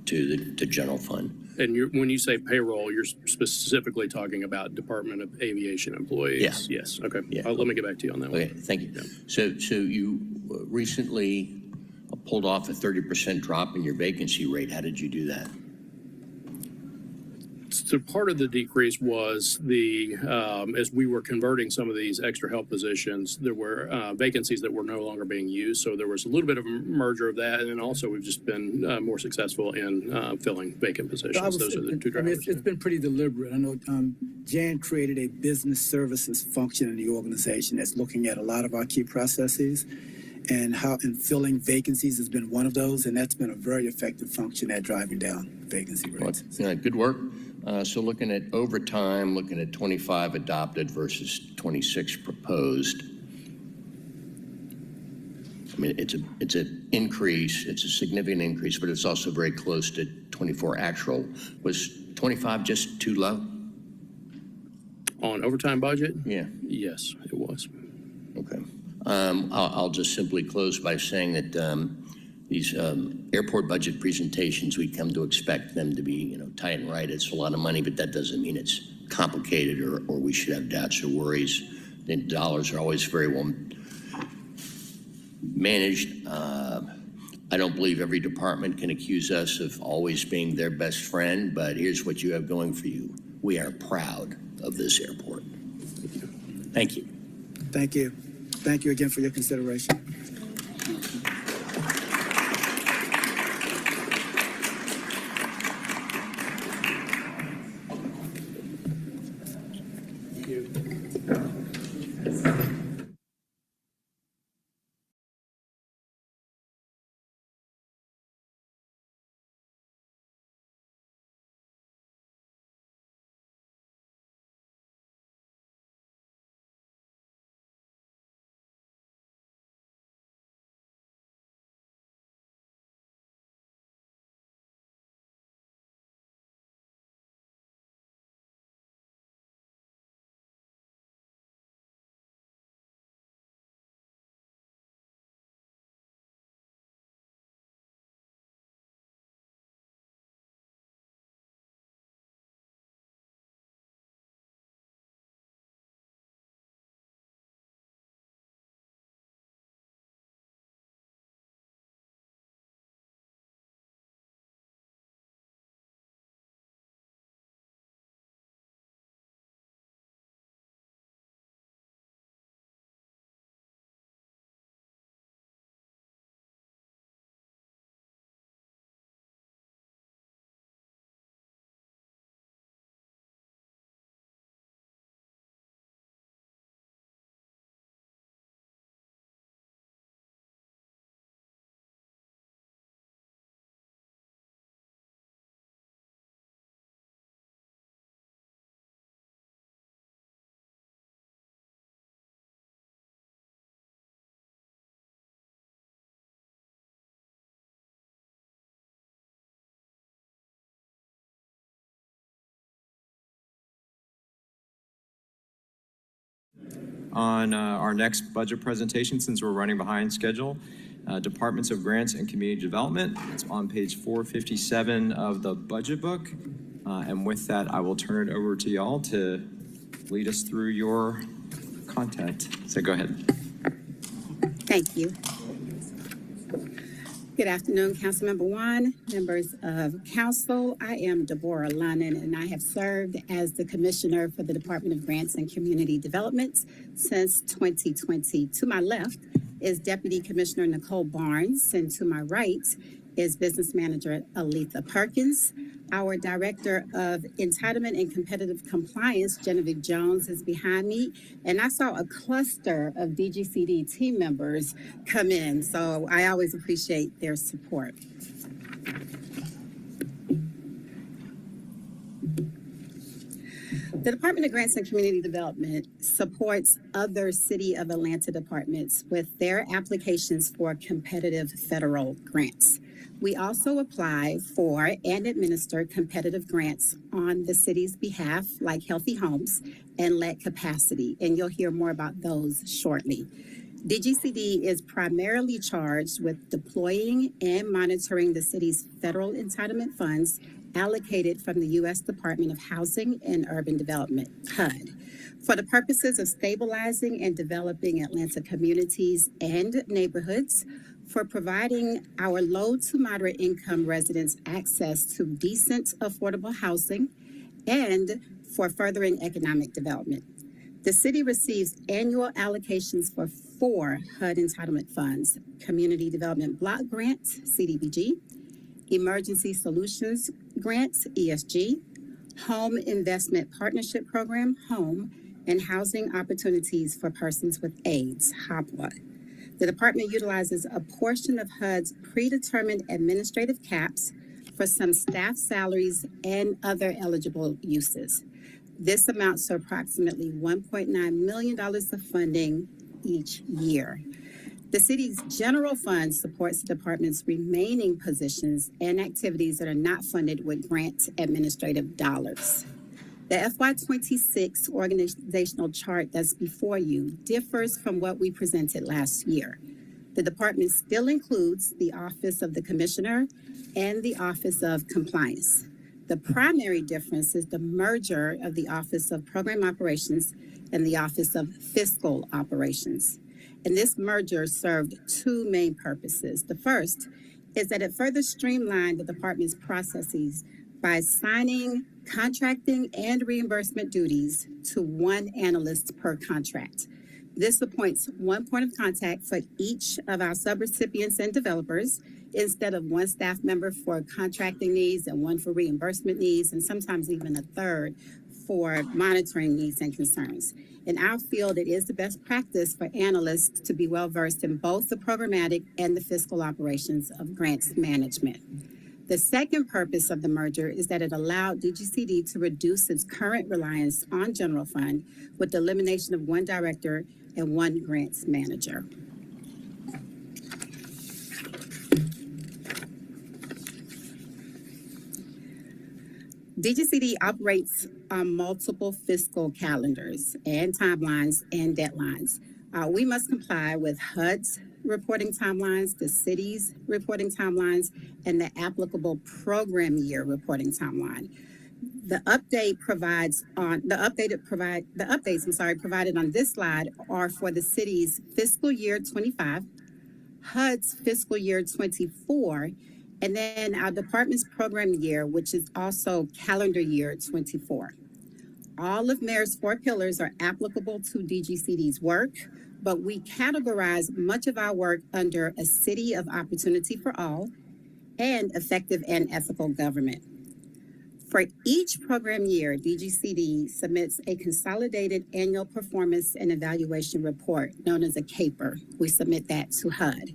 to the general fund. And when you say payroll, you're specifically talking about Department of Aviation employees? Yeah. Yes, okay. Yeah. Let me get back to you on that one. Okay, thank you. Yeah. So you recently pulled off a 30% drop in your vacancy rate. How did you do that? So part of the decrease was as we were converting some of these extra help positions, there were vacancies that were no longer being used. So there was a little bit of a merger of that. And then also we've just been more successful in filling vacant positions. Those are the two drivers. It's been pretty deliberate. I know Jan created a business services function in the organization that's looking at a lot of our key processes, and filling vacancies has been one of those, and that's been a very effective function at driving down vacancy rates. Well, good work. So looking at overtime, looking at 25 adopted versus 26 proposed. I mean, it's an increase. It's a significant increase, but it's also very close to 24 actual. Was 25 just too low? On overtime budget? Yeah. Yes, it was. Okay. I'll just simply close by saying that these airport budget presentations, we come to expect them to be, tight and right. It's a lot of money, but that doesn't mean it's complicated or we should have doubts or worries. The dollars are always very well managed. I don't believe every department can accuse us of always being their best friend, but here's what you have going for you. We are proud of this airport. Thank you. Thank you. Thank you again for your consideration. on our next budget presentation since we're running behind schedule. Departments of Grants and Community Development. It's on page 457 of the budget book. And with that, I will turn it over to y'all to lead us through your content. So go ahead. Thank you. Good afternoon, Councilmember Juan, members of council. I am Deborah Lunnan, and I have served as the Commissioner for the Department of Grants and Community Development since 2020. To my left is Deputy Commissioner Nicole Barnes, and to my right is Business Manager Aletha Perkins. Our Director of Entitlement and Competitive Compliance, Genevieve Jones, is behind me. And I saw a cluster of DGCD team members come in, so I always appreciate their support. The Department of Grants and Community Development supports other City of Atlanta departments with their applications for competitive federal grants. We also apply for and administer competitive grants on the city's behalf, like Healthy Homes and Let Capacity, and you'll hear more about those shortly. DGCD is primarily charged with deploying and monitoring the city's federal entitlement funds allocated from the U.S. Department of Housing and Urban Development, HUD, for the purposes of stabilizing and developing Atlanta communities and neighborhoods, for providing our low to moderate income residents access to decent, affordable housing, and for furthering economic development. The city receives annual allocations for 4 HUD entitlement funds: Community Development Block Grant, CDBG, Emergency Solutions Grants, ESG, Home Investment Partnership Program, HOME, and Housing Opportunities for Persons with AIDS, HOPWA. The department utilizes a portion of HUD's predetermined administrative caps for some staff salaries and other eligible uses. This amounts to approximately $1.9 million of funding each year. The city's general fund supports the department's remaining positions and activities that are not funded with grant administrative dollars. The FY2026 organizational chart that's before you differs from what we presented last year. The department still includes the Office of the Commissioner and the Office of Compliance. The primary difference is the merger of the Office of Program Operations and the Office of Fiscal Operations. And this merger served 2 main purposes. The first is that it further streamlined the department's processes by assigning contracting and reimbursement duties to 1 analyst per contract. This appoints 1 point of contact for each of our subrecipients and developers, instead of 1 staff member for contracting needs and 1 for reimbursement needs, and sometimes even a 3rd for monitoring needs and concerns. In our field, it is the best practice for analysts to be well-versed in both the programmatic and the fiscal operations of grants management. The second purpose of the merger is that it allowed DGCD to reduce its current reliance on general fund with the elimination of 1 director and 1 grants manager. DGCD operates on multiple fiscal calendars and timelines and deadlines. We must comply with HUD's reporting timelines, the city's reporting timelines, and the applicable program year reporting timeline. The updates provided on this slide are for the city's fiscal year 25, HUD's fiscal year 24, and then our department's program year, which is also calendar year 24. All of Mayor's 4 pillars are applicable to DGCD's work, but we categorize much of our work under a city of opportunity for all and effective and ethical government. For each program year, DGCD submits a consolidated annual performance and evaluation report known as a CAPER. We submit that to HUD.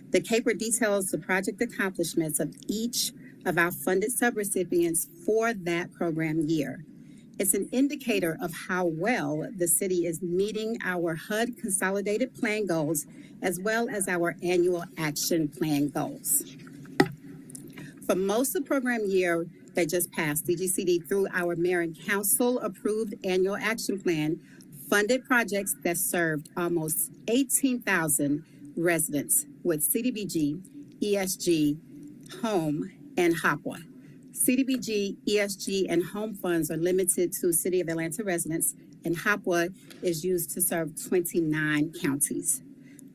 The CAPER details the project accomplishments of each of our funded subrecipients for that program year. It's an indicator of how well the city is meeting our HUD consolidated plan goals, as well as our annual action plan goals. For most of the program year that just passed, DGCD, through our mayor and council approved annual action plan, funded projects that served almost 18,000 residents with CDBG, ESG, home, and HOPWA. CDBG, ESG, and home funds are limited to City of Atlanta residents, and HOPWA is used to serve 29 counties.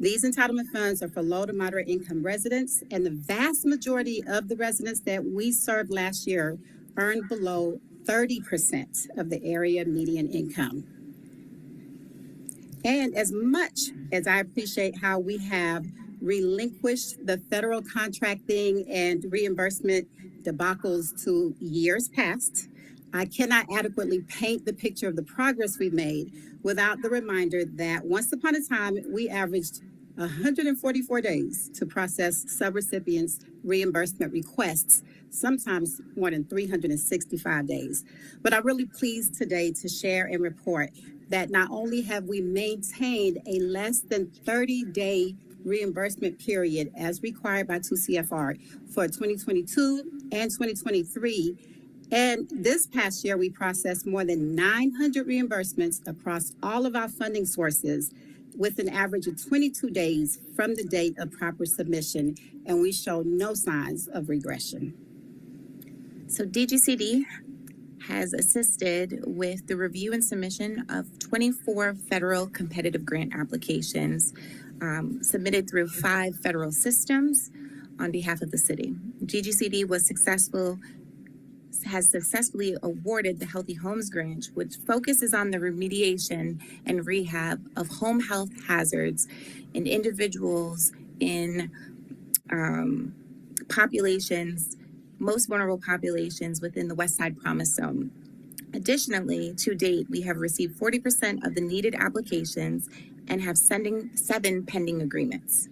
These entitlement funds are for low to moderate income residents, and the vast majority of the residents that we served last year earned below 30% of the area median income. And as much as I appreciate how we have relinquished the federal contracting and reimbursement debacles to years past, I cannot adequately paint the picture of the progress we've made without the reminder that once upon a time, we averaged 144 days to process subrecipients' reimbursement requests, sometimes more than 365 days. But I'm really pleased today to share and report that not only have we maintained a less than 30-day reimbursement period as required by 2 CFR for 2022 and 2023, and this past year we processed more than 900 reimbursements across all of our funding sources with an average of 22 days from the date of proper submission, and we show no signs of regression. So DGCD has assisted with the review and submission of 24 federal competitive grant applications submitted through 5 federal systems on behalf of the city. DGCD has successfully awarded the Healthy Homes Grant, which focuses on the remediation and rehab of home health hazards in individuals in populations, most vulnerable populations within the West Side Promise Zone. Additionally, to date, we have received 40% of the needed applications and have 7 pending agreements.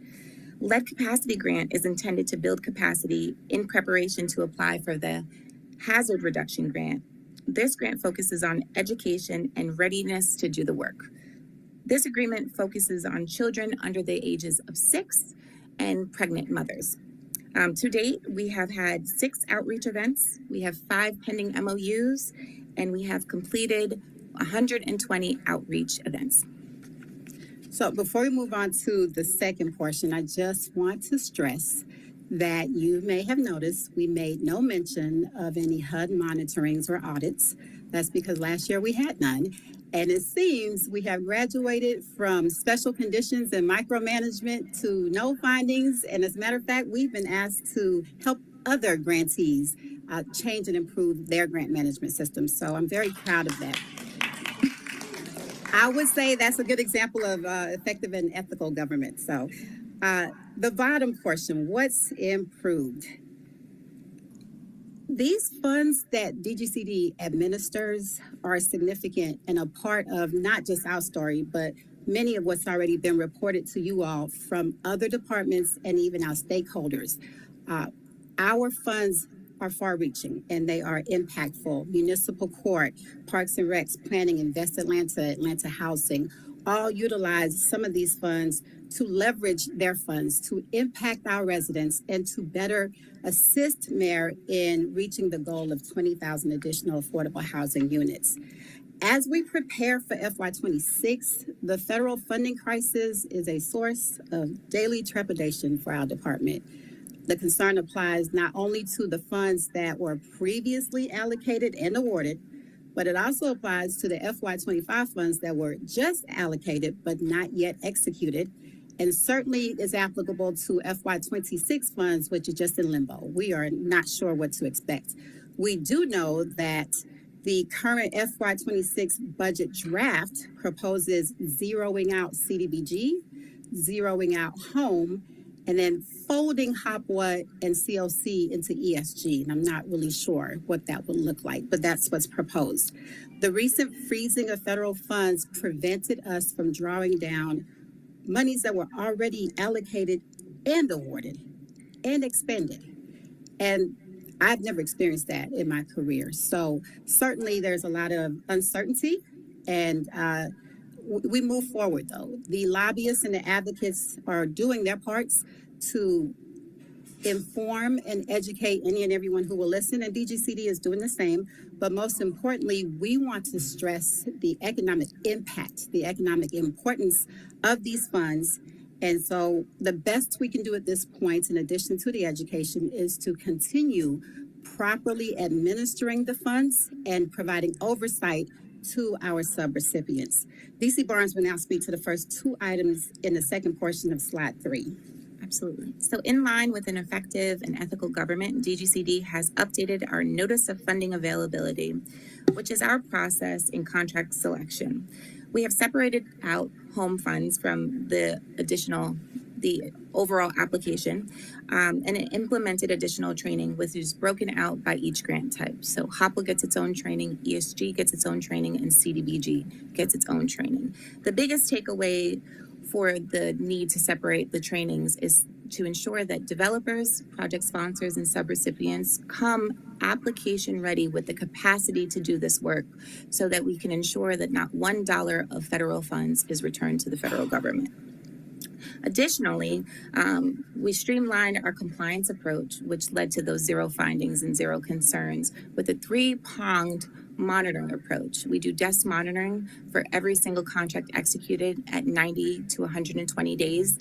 Lead Capacity Grant is intended to build capacity in preparation to apply for the Hazard Reduction Grant. This grant focuses on education and readiness to do the work. This agreement focuses on children under the ages of 6 and pregnant mothers. To date, we have had 6 outreach events, we have 5 pending MOUs, and we have completed 120 outreach events. So before we move on to the second portion, I just want to stress that you may have noticed we made no mention of any HUD monitorings or audits. That's because last year we had none. And it seems we have graduated from special conditions and micromanagement to no findings. And as a matter of fact, we've been asked to help other grantees change and improve their grant management system. So I'm very proud of that. I would say that's a good example of effective and ethical government. So the bottom portion, what's improved? These funds that DGCD administers are significant and a part of not just our story, but many of what's already been reported to you all from other departments and even our stakeholders. Our funds are far-reaching and they are impactful. Municipal Court, Parks and Recs, Planning, Invest Atlanta, Atlanta Housing, all utilize some of these funds to leverage their funds to impact our residents and to better assist Mayor in reaching the goal of 20,000 additional affordable housing units. As we prepare for FY2026, the federal funding crisis is a source of daily trepidation for our department. The concern applies not only to the funds that were previously allocated and awarded, but it also applies to the FY25 funds that were just allocated but not yet executed, and certainly is applicable to FY26 funds, which are just in limbo. We are not sure what to expect. We do know that the current FY26 budget draft proposes zeroing out CDBG, zeroing out home, and then folding HOPWA and COC into ESG. And I'm not really sure what that would look like, but that's what's proposed. The recent freezing of federal funds prevented us from drawing down monies that were already allocated and awarded and expended. And I've never experienced that in my career. So certainly there's a lot of uncertainty, and we move forward though. The lobbyists and the advocates are doing their parts to inform and educate any and everyone who will listen, and DGCD is doing the same. But most importantly, we want to stress the economic impact, the economic importance of these funds. And so the best we can do at this point, in addition to the education, is to continue properly administering the funds and providing oversight to our subrecipients. DC Barnes will now speak to the first two items in the second portion of slide 3. Absolutely. So in line with an effective and ethical government, DGCD has updated our Notice of Funding Availability, which is our process in contract selection. We have separated out home funds from the overall application, and implemented additional training, which is broken out by each grant type. So HOPWA gets its own training, ESG gets its own training, and CDBG gets its own training. The biggest takeaway for the need to separate the trainings is to ensure that developers, project sponsors, and subrecipients come application ready with the capacity to do this work so that we can ensure that not $1 of federal funds is returned to the federal government. Additionally, we streamlined our compliance approach, which led to those 0 findings and 0 concerns, with a 3-pronged monitoring approach. We do desk monitoring for every single contract executed at 90 to 120 days.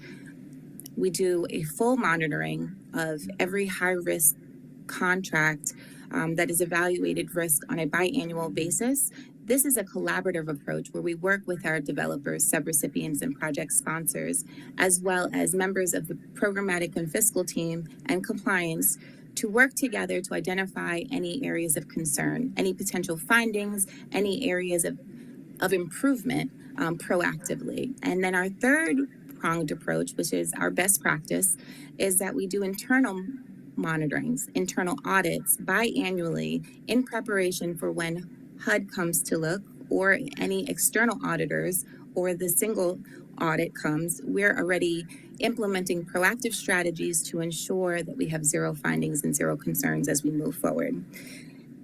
We do a full monitoring of every high-risk contract that is evaluated risk on a biannual basis. This is a collaborative approach where we work with our developers, subrecipients, and project sponsors, as well as members of the programmatic and fiscal team and compliance, to work together to identify any areas of concern, any potential findings, any areas of improvement proactively. And then our third pronged approach, which is our best practice, is that we do internal monitorings, internal audits biannually in preparation for when HUD comes to look, or any external auditors, or the single audit comes. We're already implementing proactive strategies to ensure that we have 0 findings and 0 concerns as we move forward.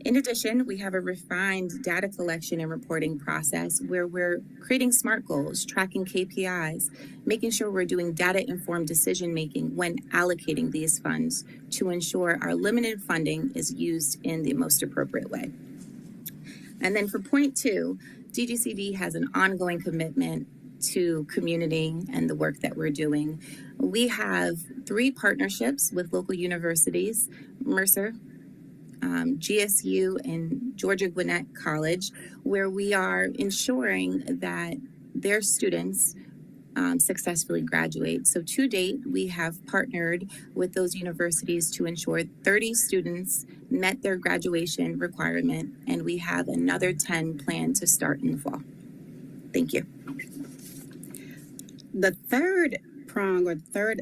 In addition, we have a refined data collection and reporting process where we're creating SMART goals, tracking KPIs, making sure we're doing data-informed decision-making when allocating these funds to ensure our limited funding is used in the most appropriate way. And then for point 2, DGCD has an ongoing commitment to community and the work that we're doing. We have 3 partnerships with local universities, Mercer, GSU, and Georgia Gwinnett College, where we are ensuring that their students successfully graduate. So to date, we have partnered with those universities to ensure 30 students met their graduation requirement, and we have another 10 planned to start in the fall. Thank you. The third prong or third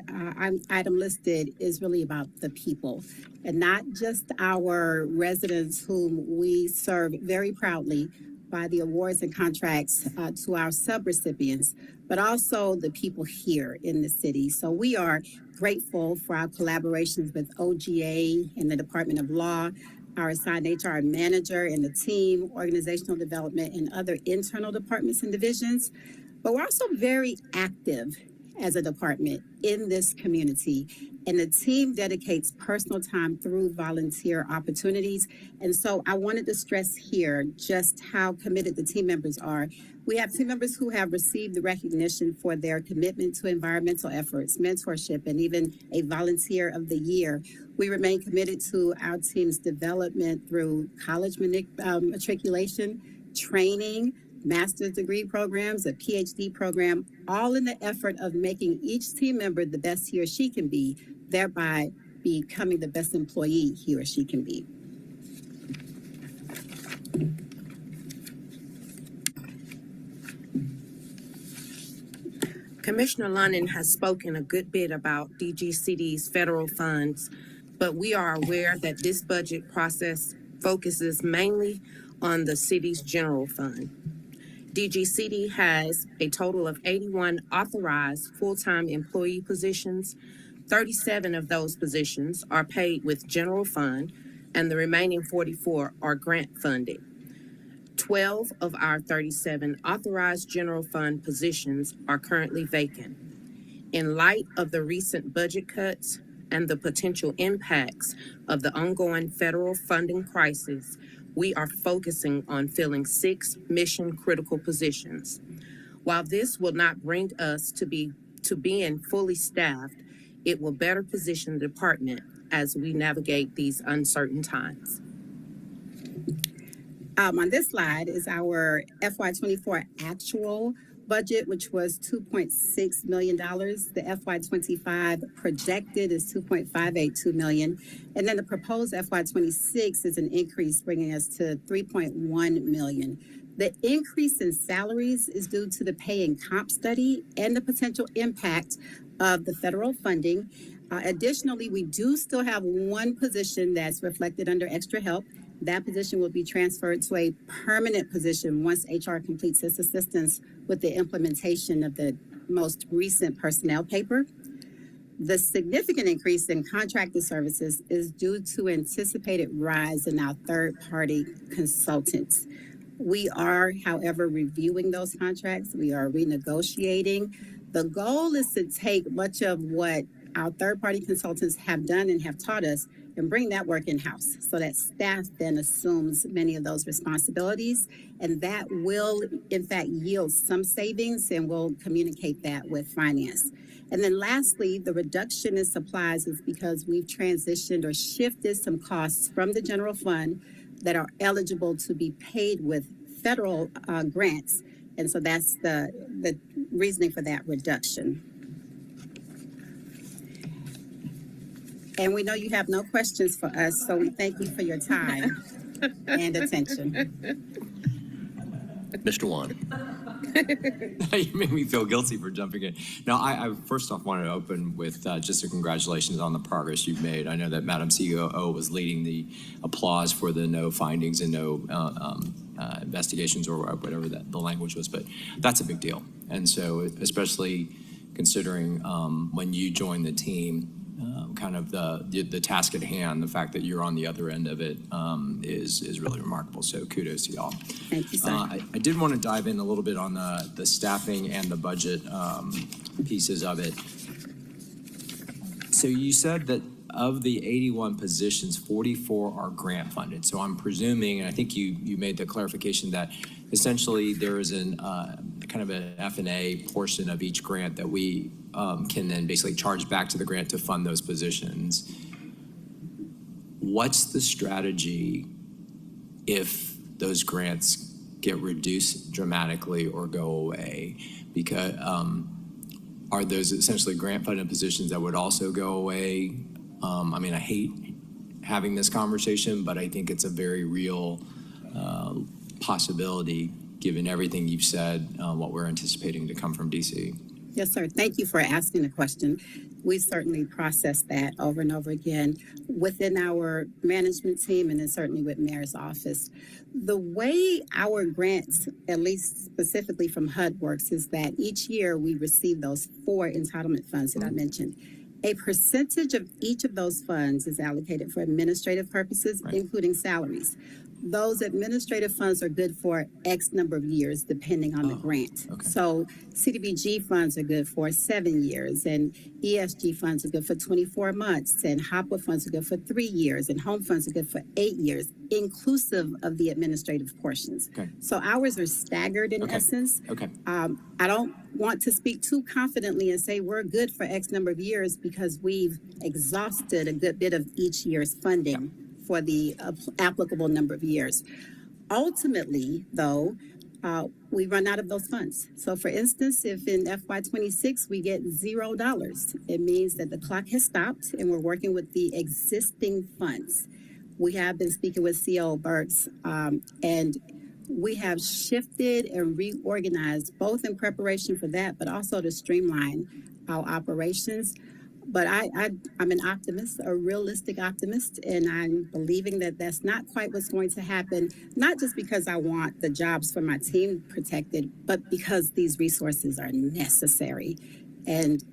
item listed is really about the people, and not just our residents whom we serve very proudly by the awards and contracts to our subrecipients, but also the people here in the city. So we are grateful for our collaborations with OGA and the Department of Law, our assigned HR manager and the team, organizational development, and other internal departments and divisions. But we're also very active as a department in this community, and the team dedicates personal time through volunteer opportunities. And so I wanted to stress here just how committed the team members are. We have team members who have received the recognition for their commitment to environmental efforts, mentorship, and even a Volunteer of the Year. We remain committed to our team's development through college matriculation, training, master's degree programs, a PhD program, all in the effort of making each team member the best he or she can be, thereby becoming the best employee he or she can be. Commissioner London has spoken a good bit about DGCD's federal funds, but we are aware that this budget process focuses mainly on the city's general fund. DGCD has a total of 81 authorized full-time employee positions. 37 of those positions are paid with general fund, and the remaining 44 are grant funded. 12 of our 37 authorized general fund positions are currently vacant. In light of the recent budget cuts, and the potential impacts of the ongoing federal funding crisis, we are focusing on filling 6 mission-critical positions. While this will not bring us to being fully staffed, it will better position the department as we navigate these uncertain times. On this slide is our FY24 actual budget, which was $2.6 million. The FY25 projected is $2.582 million. And then the proposed FY26 is an increase, bringing us to $3.1 million. The increase in salaries is due to the pay and comp study and the potential impact of the federal funding. Additionally, we do still have one position that's reflected under extra help. That position will be transferred to a permanent position once HR completes its assistance with the implementation of the most recent personnel paper. The significant increase in contracted services is due to anticipated rise in our third-party consultants. We are, however, reviewing those contracts. We are renegotiating. The goal is to take much of what our third-party consultants have done and have taught us and bring that work in-house so that staff then assumes many of those responsibilities. And that will, in fact, yield some savings, and we'll communicate that with finance. And then lastly, the reduction in supplies is because we've transitioned or shifted some costs from the general fund that are eligible to be paid with federal grants. And so that's the reasoning for that reduction. And we know you have no questions for us, so we thank you for your time and attention. Mr. Wan. You made me feel guilty for jumping in. Now, I first off wanted to open with just a congratulations on the progress you've made. I know that Madam COO was leading the applause for the no findings and no investigations or whatever the language was, but that's a big deal. And so, especially considering when you joined the team, kind of the task at hand, the fact that you're on the other end of it is really remarkable. So kudos to y'all. Thank you, sir. I did want to dive in a little bit on the staffing and the budget pieces of it. So you said that of the 81 positions, 44 are grant funded. So I'm presuming, and I think you made the clarification that essentially there is an kind of an F&A portion of each grant that we can then basically charge back to the grant to fund those positions. What's the strategy if those grants get reduced dramatically or go away? Because are those essentially grant-funded positions that would also go away? I mean, I hate having this conversation, but I think it's a very real possibility given everything you've said, what we're anticipating to come from DC. Yes, sir. Thank you for asking the question. We certainly process that over and over again within our management team and then certainly with Mayor's office. The way our grants, at least specifically from HUD, works is that each year we receive those 4 entitlement funds that I mentioned. A percentage of each of those funds is allocated for administrative purposes, including salaries. Those administrative funds are good for X number of years, depending on the grant. Okay. So CDBG funds are good for 7 years, and ESG funds are good for 24 months, and HOPWA funds are good for 3 years, and home funds are good for 8 years, inclusive of the administrative portions. Okay. So ours are staggered in essence. Okay. I don't want to speak too confidently and say we're good for X number of years because we've exhausted a good bit of each year's funding for the applicable number of years. Ultimately, though, we run out of those funds. So for instance, if in FY26 we get $0, it means that the clock has stopped and we're working with the existing funds. We have been speaking with CO Burks and we have shifted and reorganized both in preparation for that, but also to streamline our operations. But I'm an optimist, a realistic optimist, and I'm believing that that's not quite what's going to happen, not just because I want the jobs for my team protected, but because these resources are necessary. And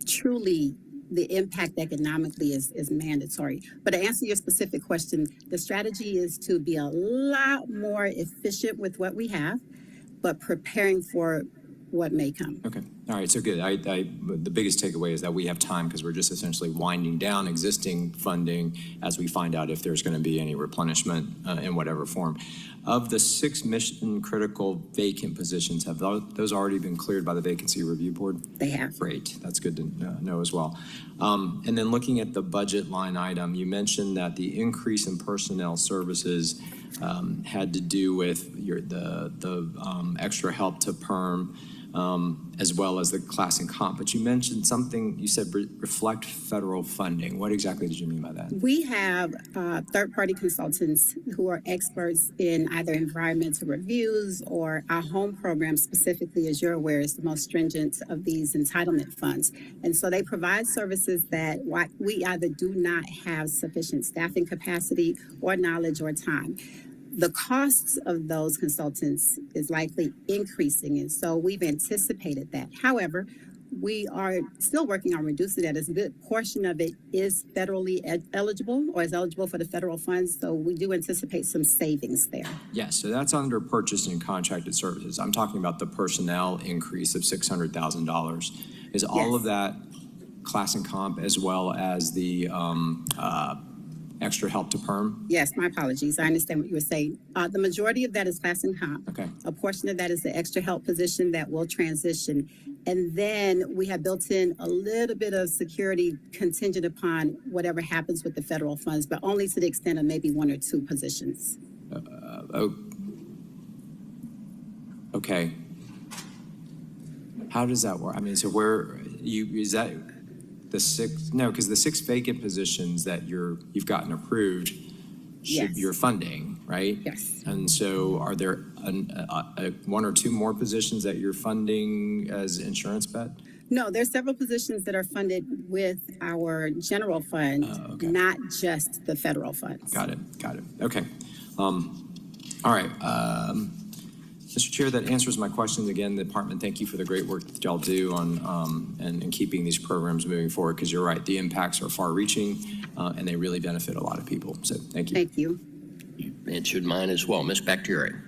truly, the impact economically is mandatory. But to answer your specific question, the strategy is to be a lot more efficient with what we have, but preparing for what may come. Okay, all right, so good. The biggest takeaway is that we have time because we're just essentially winding down existing funding as we find out if there's going to be any replenishment in whatever form. Of the 6 mission-critical vacant positions, have those already been cleared by the Vacancy Review Board? They have. Great, that's good to know as well. And then looking at the budget line item, you mentioned that the increase in personnel services had to do with the extra help to perm, as well as the class and comp. But you mentioned something, you said reflect federal funding. What exactly did you mean by that? We have third-party consultants who are experts in either environmental reviews or our home program specifically, as you're aware, is the most stringent of these entitlement funds. And so they provide services that we either do not have sufficient staffing capacity or knowledge or time. The costs of those consultants is likely increasing, and so we've anticipated that. However, we are still working on reducing that, as a good portion of it is federally eligible or is eligible for the federal funds, so we do anticipate some savings there. Yes, so that's under purchase and contracted services. I'm talking about the personnel increase of $600,000. Is all of that class and comp as well as the extra help to perm? Yes, my apologies. I understand what you were saying. The majority of that is class and comp. Okay. A portion of that is the extra help position that will transition. And then we have built in a little bit of security contingent upon whatever happens with the federal funds, but only to the extent of maybe 1 or 2 positions. Okay. How does that work? I mean, so is that the 6? No, because the 6 vacant positions that you've gotten approved, Yes. you're funding, right? Yes. And so are there 1 or 2 more positions that you're funding as insurance bet? No, there's several positions that are funded with our general fund, okay. not just the federal funds. Got it. Okay. All right. Mr. Chair, that answers my questions. Again, the department, thank you for the great work that y'all do on and keeping these programs moving forward, because you're right, the impacts are far-reaching and they really benefit a lot of people. So thank you. Thank you. You answered mine as well. Ms. Bactieri.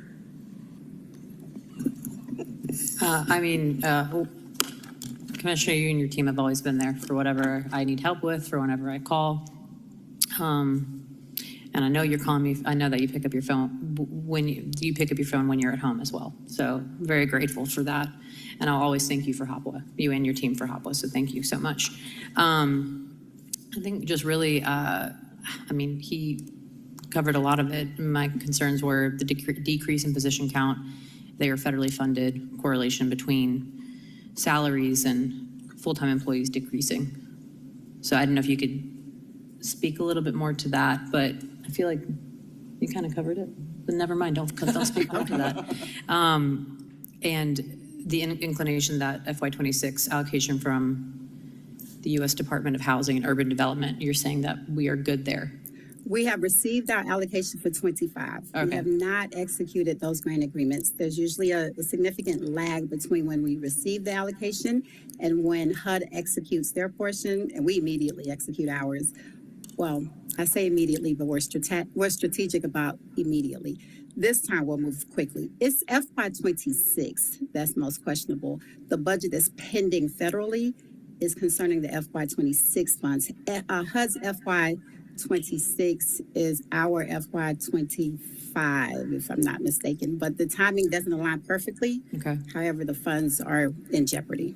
Commissioner, you and your team have always been there for whatever I need help with, for whenever I call. And I know you're calling me. I know that you pick up your phone when you pick up your phone when you're at home as well. So very grateful for that. And I'll always thank you for HOPWA, you and your team for HOPWA. So thank you so much. I think just really, he covered a lot of it. My concerns were the decrease in position count. They are federally funded, correlation between salaries and full-time employees decreasing. So I don't know if you could speak a little bit more to that, but I feel like you kind of covered it. But never mind, don't speak more to that. And the inclination that FY2026 allocation from the U.S. Department of Housing and Urban Development, you're saying that we are good there. We have received our allocation for 25. Okay. We have not executed those grant agreements. There's usually a significant lag between when we receive the allocation and when HUD executes their portion, and we immediately execute ours. Well, I say immediately, but we're strategic about immediately. This time we'll move quickly. It's FY26 that's most questionable. The budget that's pending federally is concerning the FY26 funds. HUD's FY26 is our FY25, if I'm not mistaken, but the timing doesn't align perfectly. Okay. However, the funds are in jeopardy.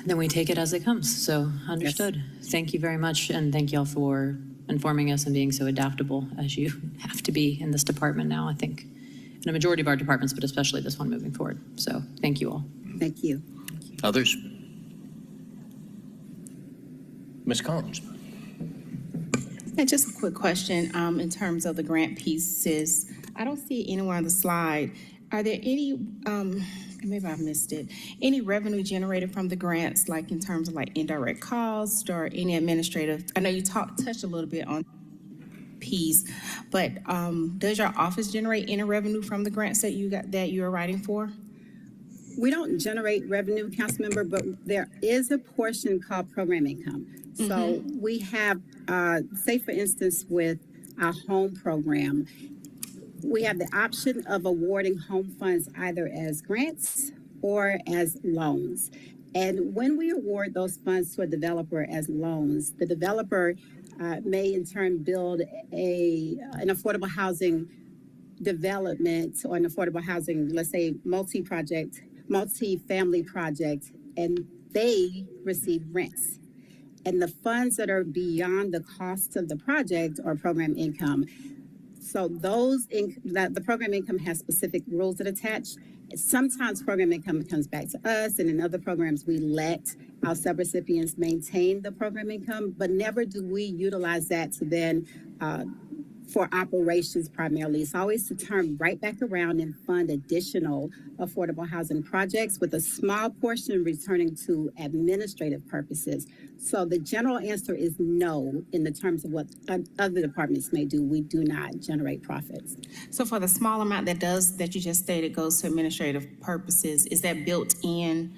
Then we take it as it comes. So understood. Yes. Thank you very much. And thank y'all for informing us and being so adaptable as you have to be in this department now, I think, in a majority of our departments, but especially this one moving forward. So thank you all. Thank you. Others? Ms. Collins. Yeah, just a quick question in terms of the grant pieces. I don't see it anywhere on the slide. Are there any, maybe I missed it, any revenue generated from the grants, like in terms of like indirect cost or any administrative? I know you touched a little bit on piece, but does your office generate any revenue from the grants that you are writing for? We don't generate revenue, Councilmember, but there is a portion called program income. So we have, say for instance, with our home program, we have the option of awarding home funds either as grants or as loans. And when we award those funds to a developer as loans, the developer may in turn build an affordable housing development or an affordable housing, let's say multi-family project, and they receive rents. And the funds that are beyond the cost of the project are program income. So that the program income has specific rules that attach. Sometimes program income comes back to us, and in other programs, we let our subrecipients maintain the program income, but never do we utilize that to then for operations primarily. It's always to turn right back around and fund additional affordable housing projects with a small portion returning to administrative purposes. So the general answer is no in the terms of what other departments may do. We do not generate profits. So for the small amount that you just stated goes to administrative purposes, is that built in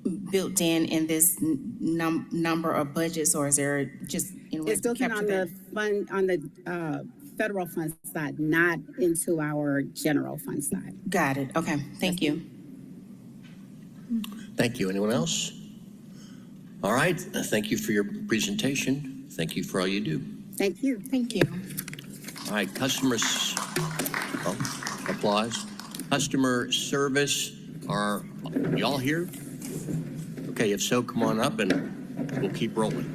this number of budgets, or is there just in order It's to built in capture on that? the fund, on the federal fund side, not into our general fund side. Got it. Okay, thank you. Thank you. Anyone else? All right. Thank you for your presentation. Thank you for all you do. Thank you. Thank you. All right, applause. Customer service, are y'all here? Okay, if so, come on up and we'll keep rolling.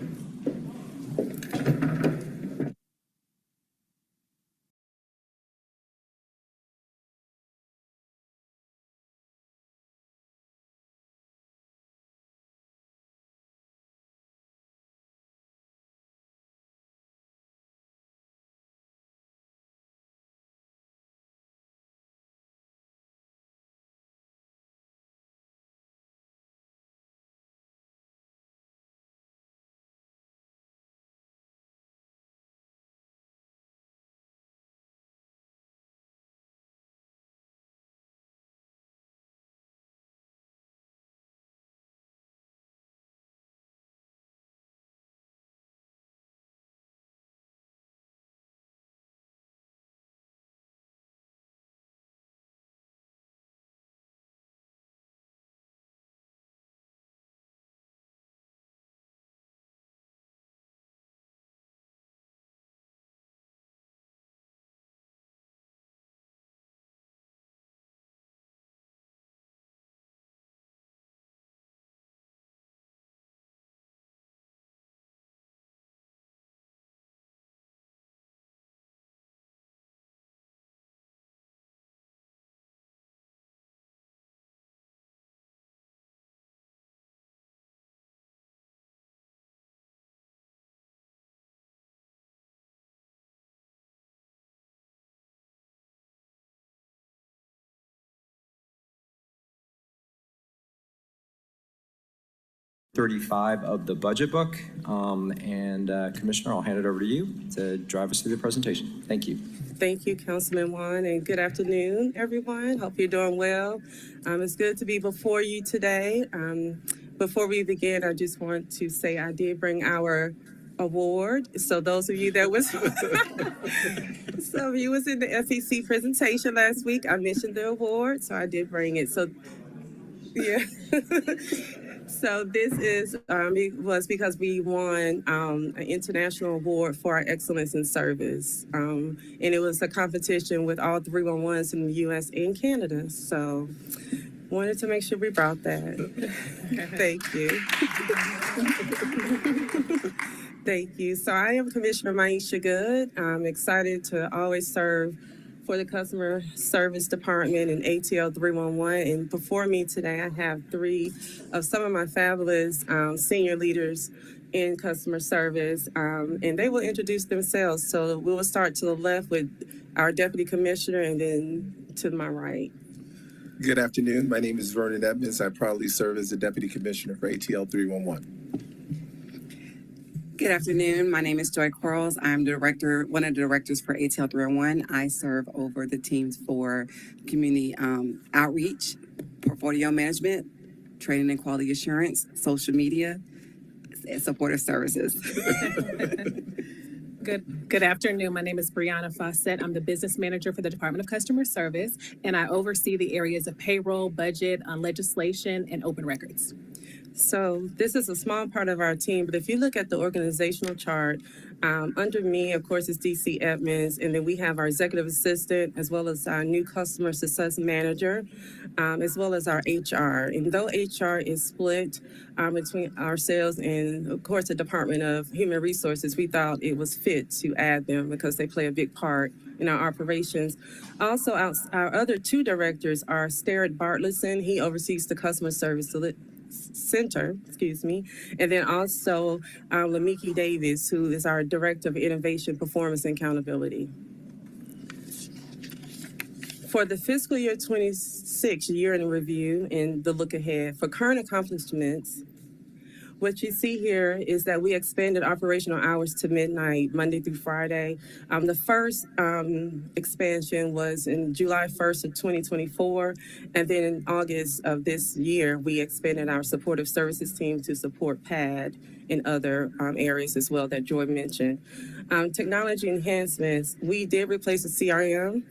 .35 of the budget book. Commissioner, I'll hand it over to you to drive us through the presentation. Thank you. Thank you, Councilman Juan, and good afternoon, everyone. Hope you're doing well. It's good to be before you today. Before we begin, I just want to say I did bring our award. So those of you that was, some of you was in the FEC presentation last week, I mentioned the award, so I did bring it. So, yeah. So this was because we won an international award for our excellence in service. And it was a competition with all 311s in the U.S. and Canada. So wanted to make sure we brought that. Thank you. Thank you. So I am Commissioner Maisha Good. I'm excited to always serve for the Customer Service Department in ATL 311. And before me today, I have three of some of my fabulous senior leaders in customer service, and they will introduce themselves. So we will start to the left with our Deputy Commissioner and then to my right. Good afternoon. My name is Vernon Edmonds. I proudly serve as the Deputy Commissioner for ATL 311. Good afternoon. My name is Joy Quarles. I'm one of the directors for ATL 301. I serve over the teams for community outreach, portfolio management, training and quality assurance, social media, and supportive services. Good afternoon. My name is Brianna Fawcett. I'm the business manager for the Department of Customer Service, and I oversee the areas of payroll, budget, legislation, and open records. So this is a small part of our team, but if you look at the organizational chart, under me, of course, is DC Edmonds, and then we have our executive assistant as well as our new customer success manager, as well as our HR. And though HR is split between ourselves and, of course, the Department of Human Resources, we thought it was fit to add them because they play a big part in our operations. Also, our other two directors are Starrett Bartleson. He oversees the customer service center, and then also Lamiki Davis, who is our Director of Innovation, Performance, and Accountability. For the fiscal year 26 year in review and the look ahead, for current accomplishments, what you see here is that we expanded operational hours to midnight, Monday through Friday. The first expansion was in July 1st of 2024. And then in August of this year, we expanded our supportive services team to support PAD in other areas as well that Joy mentioned. Technology enhancements, we did replace the CRM.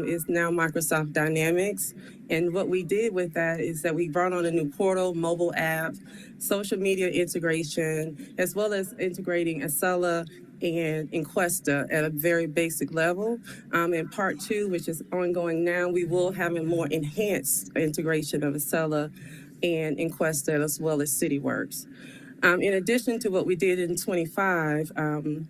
Is now Microsoft Dynamics. And what we did with that is that we brought on a new portal, mobile app, social media integration, as well as integrating Acela and Encuesta at a very basic level. In part two, which is ongoing now, we will have a more enhanced integration of Acela and Encuesta as well as CityWorks. In addition to what we did in 25,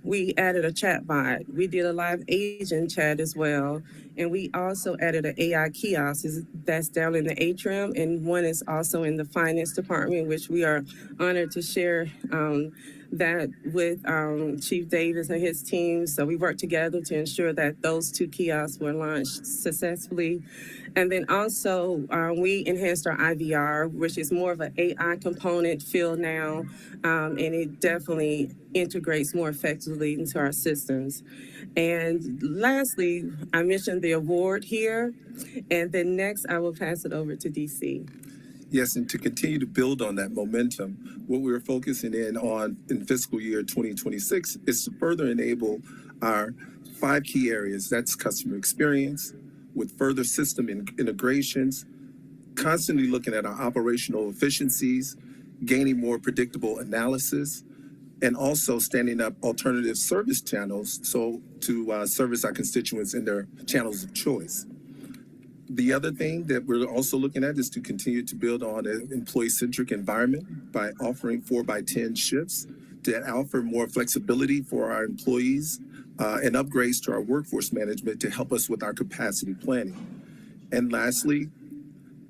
we added a chat bot. We did a live agent chat as well. And we also added an AI kiosk that's down in the atrium, and one is also in the finance department, which we are honored to share that with Chief Davis and his team. So we worked together to ensure that those two kiosks were launched successfully. And then also we enhanced our IVR, which is more of an AI component field now, and it definitely integrates more effectively into our systems. And lastly, I mentioned the award here, and then next I will pass it over to DC. Yes, and to continue to build on that momentum, what we're focusing in on in fiscal year 2026 is to further enable our 5 key areas. That's customer experience, with further system integrations, constantly looking at our operational efficiencies, gaining more predictable analysis, and also standing up alternative service channels to service our constituents in their channels of choice. The other thing that we're also looking at is to continue to build on an employee-centric environment by offering 4x10 shifts to offer more flexibility for our employees and upgrades to our workforce management to help us with our capacity planning. And lastly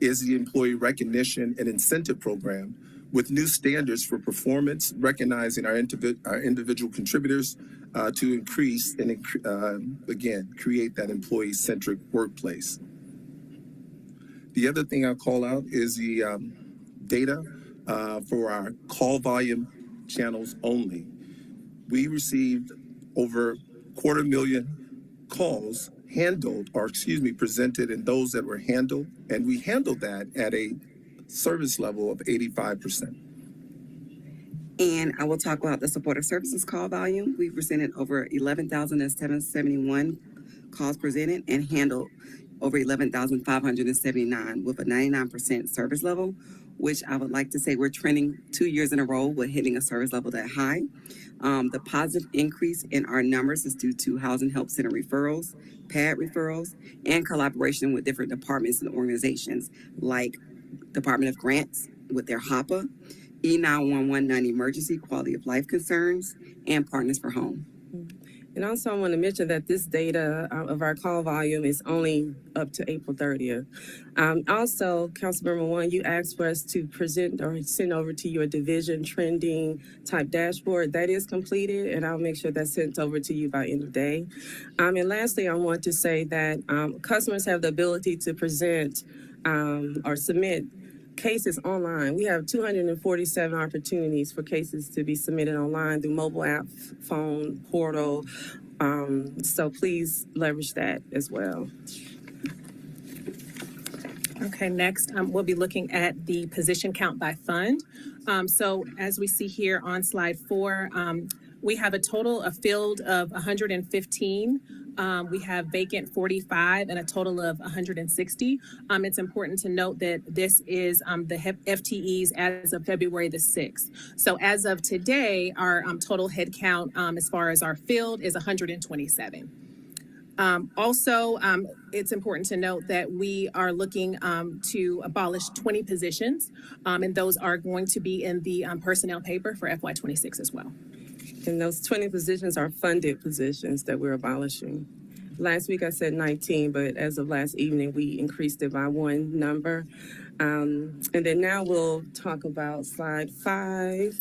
is the employee recognition and incentive program with new standards for performance, recognizing our individual contributors to increase and again, create that employee-centric workplace. The other thing I'll call out is the data for our call volume channels only. We received over 250,000 calls presented, and those that were handled, and we handled that at a service level of 85%. And I will talk about the supportive services call volume. We presented over 11,771 calls presented and handled over 11,579 with a 99% service level, which I would like to say we're trending 2 years in a row with hitting a service level that high. The positive increase in our numbers is due to Housing Help Center referrals, PAD referrals, and collaboration with different departments and organizations like Department of Grants with their HOPA, E911 non-emergency quality of life concerns, and Partners for Home. And also I want to mention that this data of our call volume is only up to April 30th. Also, Councilmember One, you asked for us to present or send over to you a division trending type dashboard. That is completed, and I'll make sure that's sent over to you by end of day. And lastly, I want to say that customers have the ability to present or submit cases online. We have 247 opportunities for cases to be submitted online through mobile app, phone, portal. So please leverage that as well. Okay, next we'll be looking at the position count by fund. So as we see here on slide 4, We have a total of filled of 115. We have vacant 45 and a total of 160. It's important to note that this is the FTEs as of February the 6th. So as of today, our total head count as far as our field is 127. Also, it's important to note that we are looking to abolish 20 positions, and those are going to be in the personnel paper for FY26 as well. And those 20 positions are funded positions that we're abolishing. Last week I said 19, but as of last evening, we increased it by one number. And then now we'll talk about slide 5.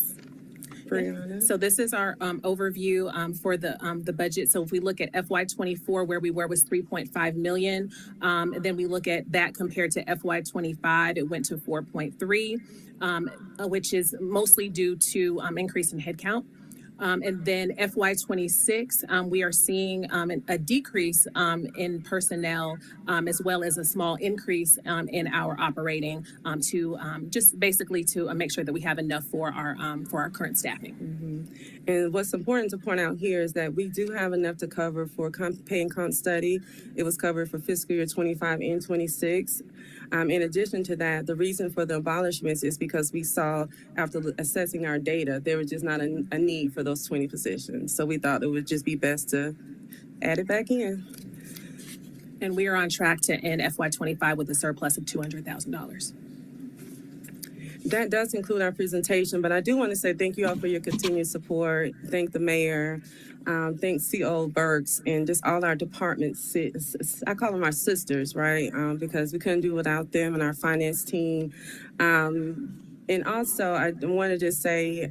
Brianna. So this is our overview for the budget. So if we look at FY24, where we were was 3.5 million, and then we look at that compared to FY25, it went to 4.3, which is mostly due to increase in headcount. And then FY26, we are seeing a decrease in personnel as well as a small increase in our operating to just basically to make sure that we have enough for our current staffing. Mm-hmm. And what's important to point out here is that we do have enough to cover for pay and comp study. It was covered for fiscal year 25 and 26. In addition to that, the reason for the abolishments is because we saw after assessing our data, there was just not a need for those 20 positions. So we thought it would just be best to add it back in. And we are on track to end FY25 with a surplus of $200,000. That does conclude our presentation, but I do want to say thank you all for your continued support. Thank the mayor. Thank CO Burks and just all our departments. I call them our sisters, right? Because we couldn't do without them and our finance team. And also, I want to just say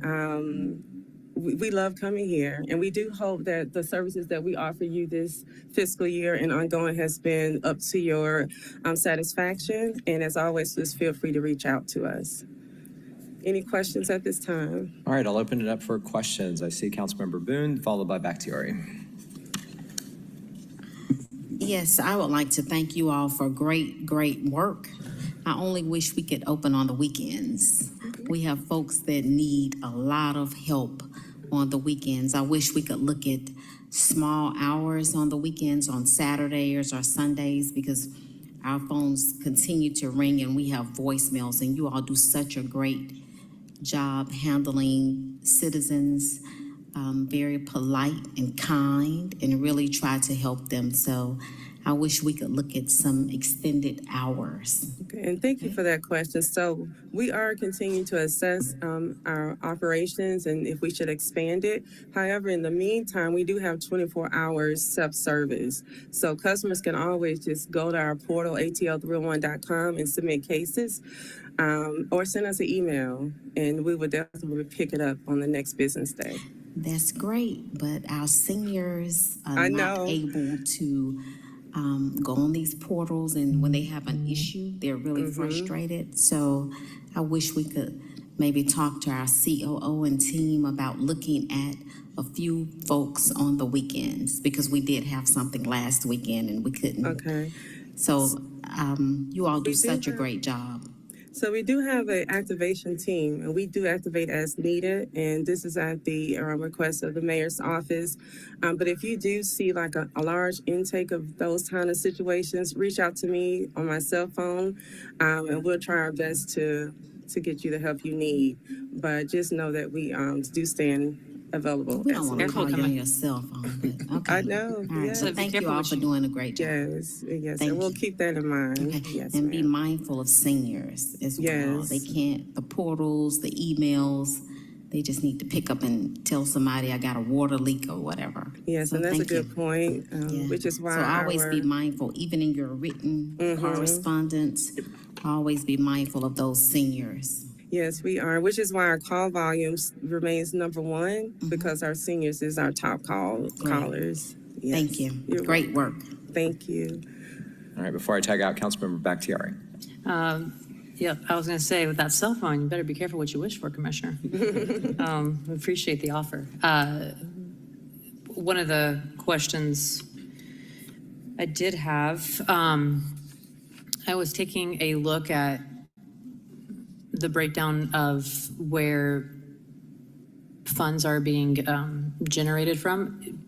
we love coming here, and we do hope that the services that we offer you this fiscal year and ongoing has been up to your satisfaction. And as always, just feel free to reach out to us. Any questions at this time? All right, I'll open it up for questions. I see Councilmember Boone, followed by Bakhtiari. Yes, I would like to thank you all for great work. I only wish we could open on the weekends. We have folks that need a lot of help on the weekends. I wish we could look at small hours on the weekends, on Saturdays or Sundays, because our phones continue to ring and we have voicemails, and you all do such a great job handling citizens, very polite and kind, and really try to help them. So I wish we could look at some extended hours. Okay, and thank you for that question. So we are continuing to assess our operations and if we should expand it. However, in the meantime, we do have 24 hours self-service. So customers can always just go to our portal, atl301.com, and submit cases. Or send us an email, and we would definitely pick it up on the next business day. That's great, but our seniors are not able to go on these portals, and when they have an issue, they're really frustrated. So I wish we could maybe talk to our COO and team about looking at a few folks on the weekends, because we did have something last weekend and we couldn't. Okay. So you all do such a great job. So we do have an activation team, and we do activate as needed, and this is at the request of the mayor's office. But if you do see like a large intake of those kind of situations, reach out to me on my cell phone, and we'll try our best to get you the help you need. But just know that we do stand available. We don't want to call you on your cell phone, but okay. I know. All right, Yes. so thank you all for doing a great job. Yes, yes, Thank and we'll you. keep that in mind. Okay. Yes, And be ma'am. mindful of seniors as well. Yes. They can't, the portals, the emails, they just need to pick up and tell somebody I got a water leak or whatever. Yes, So and that's a thank good you. point, Yeah. which is why So always our- be mindful, even in your written correspondence, always be mindful of those seniors. Yes, we are, which is why our call volumes remains number one, because our seniors is our top callers. Yes. Thank you. You're Great work. Thank you. All right, before I tag out, Councilmember Bakhtiari. Yeah, I was going to say, with that cell phone, you better be careful what you wish for, Commissioner. We appreciate the offer. One of the questions I did have, I was taking a look at the breakdown of where funds are being generated from.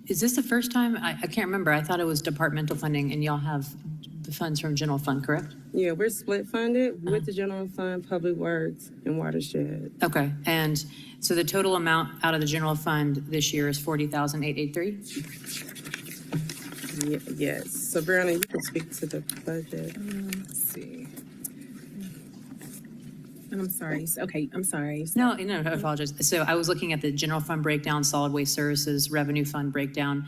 Is this the first time? I can't remember. I thought it was departmental funding and y'all have the funds from general fund, correct? Yeah, we're split funded with the general fund, public works, and watershed. Okay, and so the total amount out of the general fund this year is 40,883? Yes. So Brianna, you can speak to the budget. Let's see. I'm sorry. Okay, I'm sorry. No, I apologize. So I was looking at the general fund breakdown, solid waste services, revenue fund breakdown,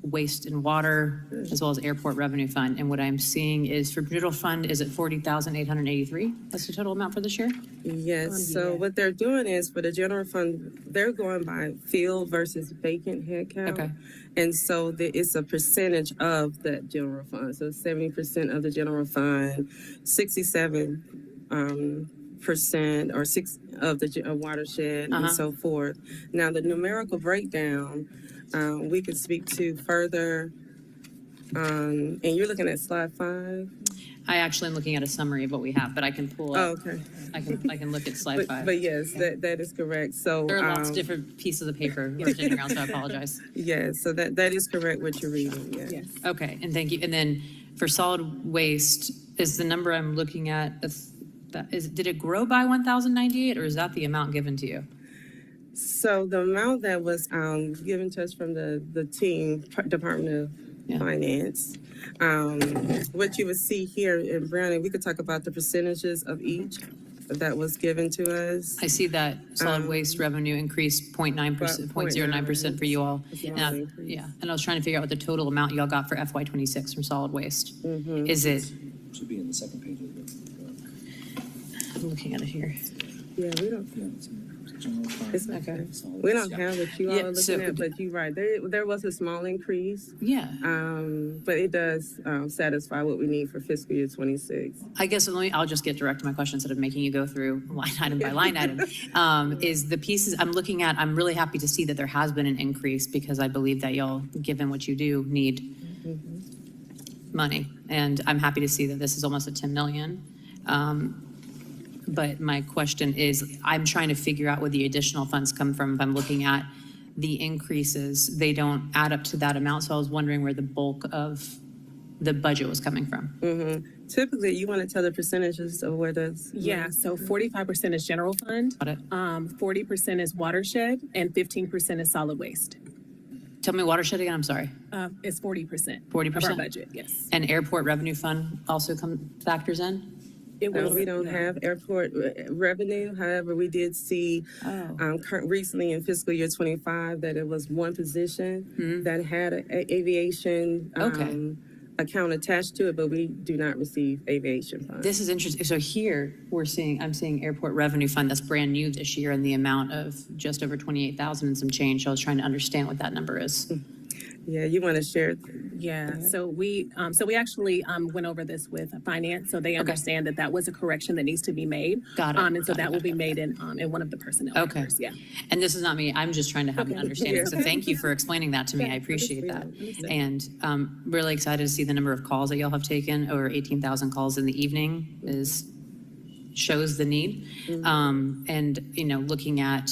waste and water, as well as airport revenue fund. And what I'm seeing is for general fund, is it 40,883? That's the total amount for this year? Yes. So what they're doing is for the general fund, they're going by field versus vacant headcount. Okay. And so it's a percentage of that general fund. So 70% of the general fund, 67%, or 6 of the watershed, and so forth. Now the numerical breakdown, we could speak to further. And you're looking at slide 5. I actually am looking at a summary of what we have, but I can pull up. Oh, okay. I can look at slide 5. But yes, that is correct. So There are lots of different pieces of paper rotating around, so I apologize. Yes, so that is correct what you're reading. Yes. Okay, and thank you. And then for solid waste, is the number I'm looking at, did it grow by 1,098 or is that the amount given to you? So the amount that was given to us from the team, Department of Finance, what you would see here in Browning, we could talk about the percentages of each that was given to us. I see that solid waste revenue increased 0.9%, 0.09% for you all. And I was trying to figure out what the total amount y'all got for FY2026 from solid waste. Is it? Should be in the second page of the book. I'm looking at it here. Yeah, we don't. It's okay. We don't have what you all are looking at, but you're right. There was a small increase. Yeah. But it does satisfy what we need for fiscal year 26. I guess I'll just get direct to my question instead of making you go through line item by line item. Is the pieces I'm looking at, I'm really happy to see that there has been an increase because I believe that y'all, given what you do, need money. And I'm happy to see that this is almost a 10 million. But my question is, I'm trying to figure out where the additional funds come from. If I'm looking at the increases, they don't add up to that amount. So I was wondering where the bulk of the budget was coming from. Typically, you want to tell the percentages of where those. Yeah, so 45% is general fund, Got it. 40% is watershed, and 15% is solid waste. Tell me watershed again, I'm sorry. It's 40%. 40%? Of our budget, yes. And airport revenue fund also factors in? We don't have airport revenue. However, we did see recently in fiscal year 25 that it was one position that had an aviation account attached to it, but we do not receive aviation funds. This is interesting. So here I'm seeing airport revenue fund that's brand new this year in the amount of just over 28,000 and some change. So I was trying to understand what that number is. Yeah, you want to share? Yeah, so we actually went over this with finance, so they understand that that was a correction that needs to be made. Got it. And so that will be made in one of the personnel numbers, yeah. And this is not me, I'm just trying to have an understanding. So thank you for explaining that to me, I appreciate that. And really excited to see the number of calls that y'all have taken, over 18,000 calls in the evening shows the need. And, looking at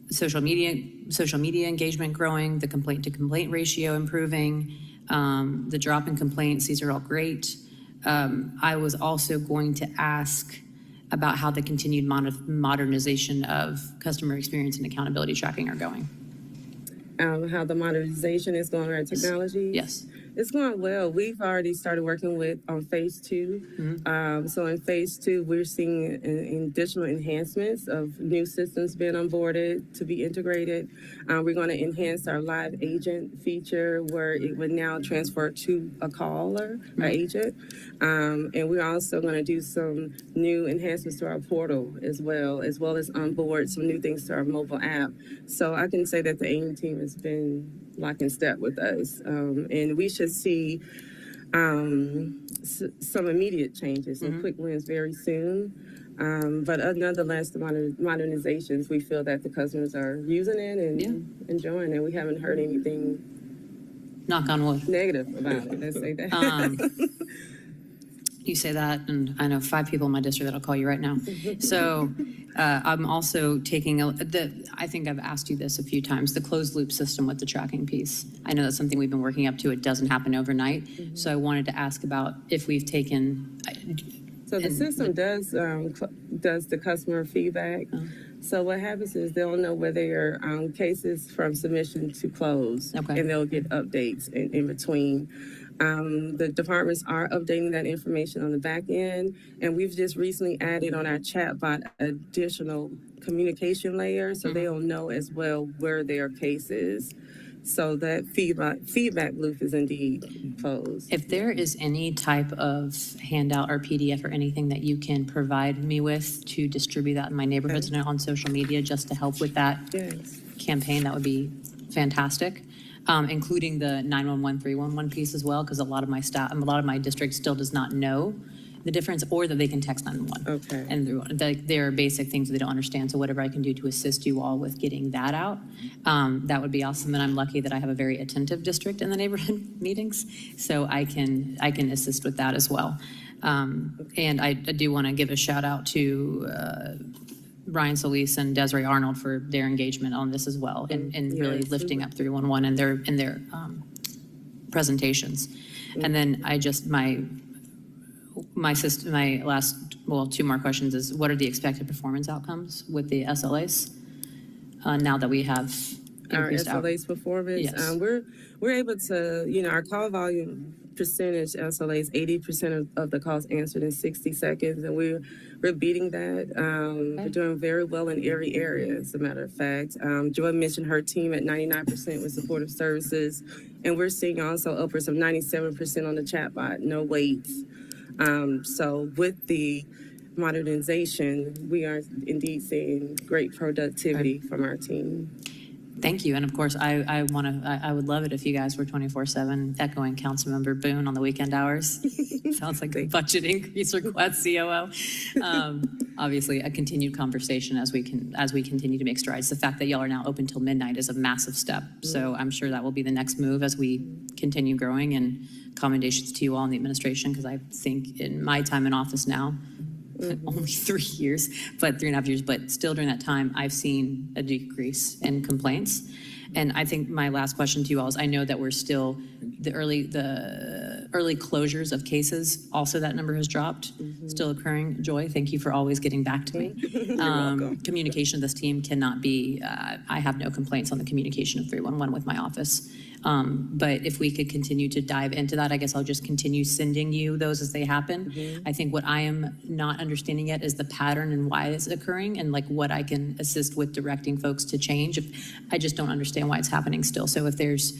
social media engagement growing, the complaint to complaint ratio improving, the drop in complaints, these are all great. I was also going to ask about how the continued modernization of customer experience and accountability tracking are going. How the modernization is going, our technology? Yes. It's going well. We've already started working on phase 2. So in phase 2, we're seeing additional enhancements of new systems being onboarded to be integrated. We're going to enhance our live agent feature where it would now transfer to a caller, an agent. And we're also going to do some new enhancements to our portal as well as onboard some new things to our mobile app. So I can say that the AIM team has been lock in step with us, and we should see some immediate changes and quick wins very soon. But nonetheless, the modernizations, we feel that the customers are using it and enjoying it. We haven't heard anything knock on wood negative about it. Let's say that. You say that, and I know 5 people in my district that'll call you right now. So I'm also taking I think I've asked you this a few times, the closed loop system with the tracking piece. I know that's something we've been working up to. It doesn't happen overnight. So I wanted to ask about if we've taken. So the system does the customer feedback. So what happens is they'll know where their cases from submission to close, Okay. and they'll get updates in between. The departments are updating that information on the back end, and we've just recently added on our chatbot additional communication layer, so they'll know as well where their case is. So that feedback loop is indeed closed. If there is any type of handout or PDF or anything that you can provide me with to distribute that in my neighborhoods and on social media just to help with that Yes. campaign, that would be fantastic. Including the 911, 311 piece as well, because a lot of my staff, a lot of my district still does not know the difference, or that they can text 911. Okay. And there are basic things that they don't understand, so whatever I can do to assist you all with getting that out, that would be awesome. And I'm lucky that I have a very attentive district in the neighborhood meetings, so I can assist with that as well. And I do want to give a shout out to Brian Solis and Desiree Arnold for their engagement on this as well, and really Yes. lifting up 311 in their presentations. And then my last, 2 more questions is, what are the expected performance outcomes with the SLAs now that we have Our increased out? SLA's performance, Yes. we're able to, our call volume percentage SLAs, 80% of the calls answered in 60 seconds, and we're beating that. We're doing very well in every area, as a matter of fact. Joy mentioned her team at 99% with supportive services, and we're seeing also upwards of 97% on the chatbot, no waits. So with the modernization, we are indeed seeing great productivity from our team. Thank you. And of course, I would love it if you guys were 24/7 echoing Councilmember Boone on the weekend hours. Sounds like a budget increase request, COO. Obviously, a continued conversation as we continue to make strides. The fact that y'all are now open till midnight is a massive step. So I'm sure that will be the next move as we continue growing, and commendations to you all in the administration, because I think in my time in office now, only 3 years, but 3.5 years, but still during that time, I've seen a decrease in complaints. And I think my last question to you all is, I know that we're still, the early closures of cases, also that number has dropped, still occurring. Joy, thank you for always getting back to me. Communication of this team cannot be, I have no complaints on the communication of 311 with my office. But if we could continue to dive into that, I guess I'll just continue sending you those as they happen. I think what I am not understanding yet is the pattern and why it's occurring, and like what I can assist with directing folks to change. I just don't understand why it's happening still. So if there's,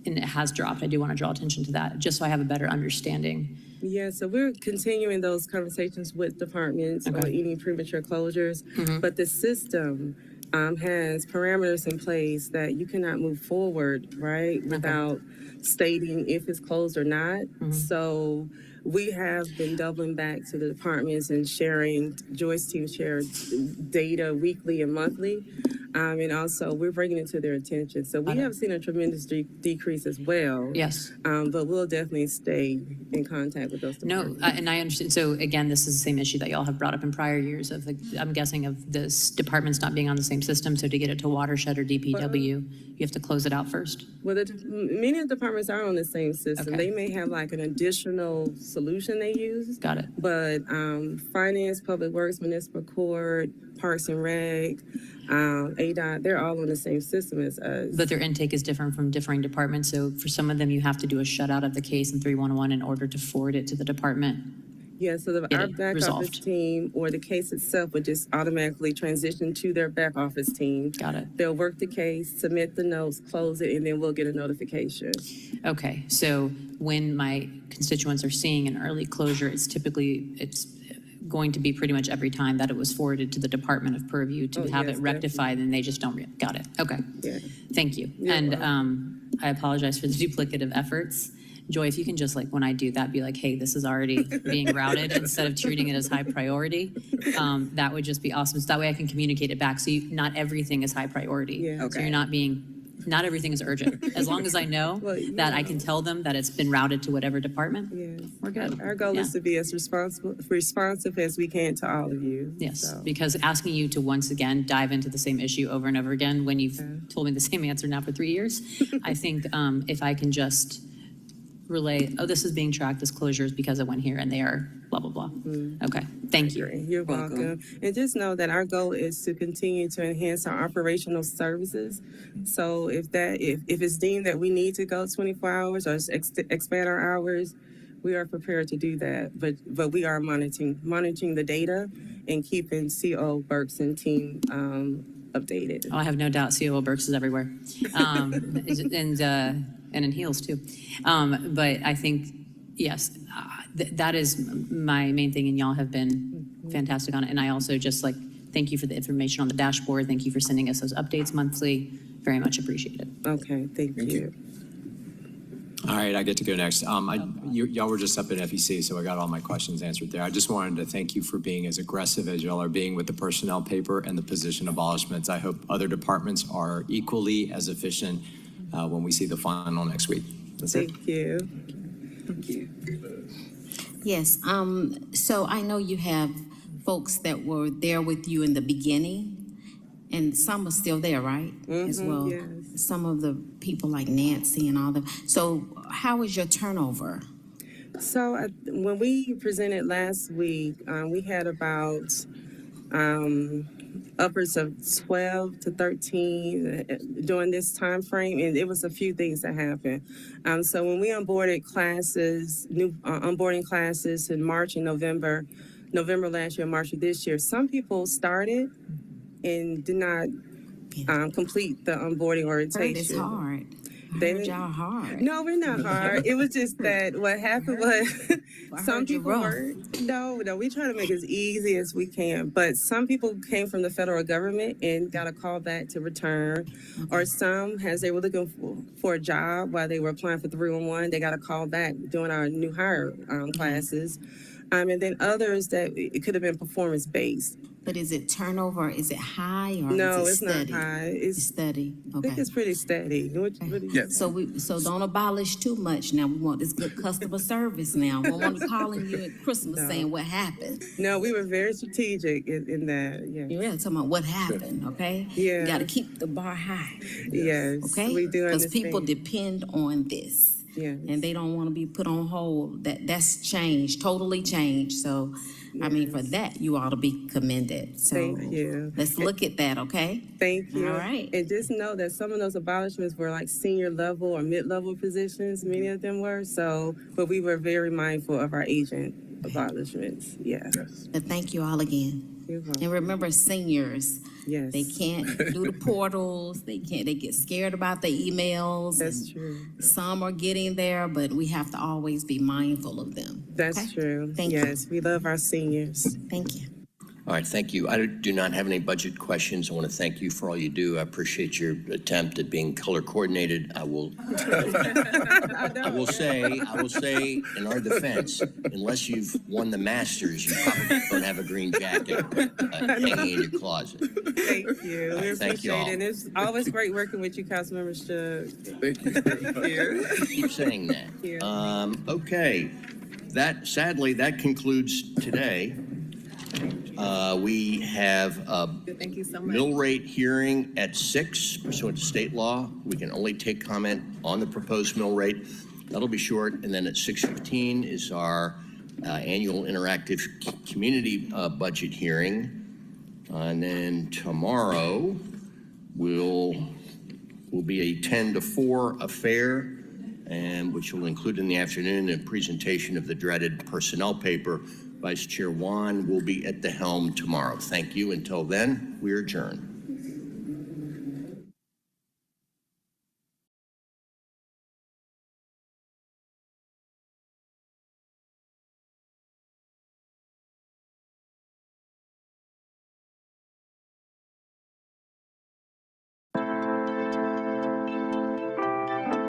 and it has dropped, I do want to draw attention to that, just so I have a better understanding. Yeah, so we're continuing those conversations with departments on any premature closures, but the system has parameters in place that you cannot move forward, right, without stating if it's closed or not. So we have been doubling back to the departments and sharing, Joy's team shares data weekly and monthly. And also we're bringing it to their attention. So we have seen a tremendous decrease as well. Yes. But we'll definitely stay in contact with those departments. No, and I understand. So again, this is the same issue that y'all have brought up in prior years of I'm guessing of this departments not being on the same system. So to get it to watershed or DPW, you have to close it out first. Well, many of the departments are on the same system. Okay. They may have like an additional solution they use. Got it. But finance, public works, municipal court, parks and rec, ADOT, they're all on the same system as us. But their intake is different from differing departments. So for some of them, you have to do a shutout of the case in 311 in order to forward it to the department. Yeah, so our back office team or the case itself would just automatically transition to their back office team. Got it. They'll work the case, submit the notes, close it, and then we'll get a notification. Okay, so when my constituents are seeing an early closure, it's going to be pretty much every time that it was forwarded to the Department of Purview to have it rectified, and they just don't, got it, okay. Yeah. Thank you. And I apologize for the duplicative efforts. Joy, if you can just like, when I do that, be like, hey, this is already being routed instead of treating it as high priority, that would just be awesome. So that way I can communicate it back. So not everything is high priority. Yeah. So you're not being not everything is urgent. As long as I know Well, that I can tell them that it's been routed to whatever department, Yes. we're good. Our goal is Yeah. to be as responsive as we can to all of you. Yes, So, because asking you to once again dive into the same issue over and over again when you've told me the same answer now for 3 years, I think if I can just relay, oh, this is being tracked as closures because it went here and they are blah, blah, blah. Okay, thank you. You're welcome. And just know that our goal is to continue to enhance our operational services. So if it's deemed that we need to go 24 hours or expand our hours, we are prepared to do that. But we are monitoring the data and keeping CO Burks and team updated. Oh, I have no doubt COO Burks is everywhere. And in heels too. But I think, yes, that is my main thing, and y'all have been fantastic on it. And I also just thank you for the information on the dashboard. Thank you for sending us those updates monthly. Very much appreciated. Okay, thank you. All right, I get to go next. Y'all were just up at FEC, so I got all my questions answered there. I just wanted to thank you for being as aggressive as y'all are being with the personnel paper and the position abolishments. I hope other departments are equally as efficient when we see the final next week. That's it. Thank you. Thank you. Yes, so I know you have folks that were there with you in the beginning, and some are still there, right? As well. yes. Some of the people like Nancy and all them. So how is your turnover? So when we presented last week, we had about upwards of 12 to 13 during this time frame, and it was a few things that happened. So when we onboarded classes, new onboarding classes in March and November last year, March of this year, some people started and did not complete the onboarding orientation. It's hard. I They heard didn't- y'all hard. No, we're not hard. It was just that what happened was some heard you people rough. were, no, we try to make it as easy as we can. But some people came from the federal government and got a call back to return. Or some, as they were looking for a job while they were applying for 311, they got a call back doing our new hire classes. And then others that it could have been performance-based. But is it turnover? Is it high or No, is it it's not steady? high. It's steady. I Okay. think it's pretty steady. Yes. So don't abolish too much now. We want this good customer service now. We want to calling you at Christmas saying what happened. No, we were very strategic in that. Yeah. You're really talking about what happened, okay? Yeah. You got to keep the bar high, Yes. okay? We do Because understand. people depend on this. Yes. And they don't want to be put on hold. That's changed, totally changed. So, I mean, for that, you ought to be commended. So Thank you. let's look at that, okay? Thank you. All right. And just know that some of those abolishments were like senior level or mid-level positions, many of them were. So, but we were very mindful of our agent abolishments. Yeah. But thank you all again. You're welcome. And remember, seniors, Yes. they can't do the portals. They get scared about the emails. That's and true. Some are getting there, but we have to always be mindful of them. That's okay? true. Thank you. Yes, we love our seniors. Thank you. All right, thank you. I do not have any budget questions. I want to thank you for all you do. I appreciate your attempt at being color coordinated. I will say, in our defense, unless you've won the Masters, you probably don't have a green jacket hanging in your closet. Thank you. We Thank you appreciate all. it. And it's always great working with you, Councilmember Shug. Thank you. Thank you. Keep saying that. Yeah. Okay, sadly, that concludes today. We have a Thank you so much. mill rate hearing at 6 pursuant to state law. We can only take comment on the proposed mill rate. That'll be short. And then at 6:15 is our annual interactive community budget hearing. And then tomorrow will be a 10 to 4 affair, and which will include in the afternoon a presentation of the dreaded personnel paper. Vice Chair Juan will be at the helm tomorrow. Thank you. Until then, we are adjourned.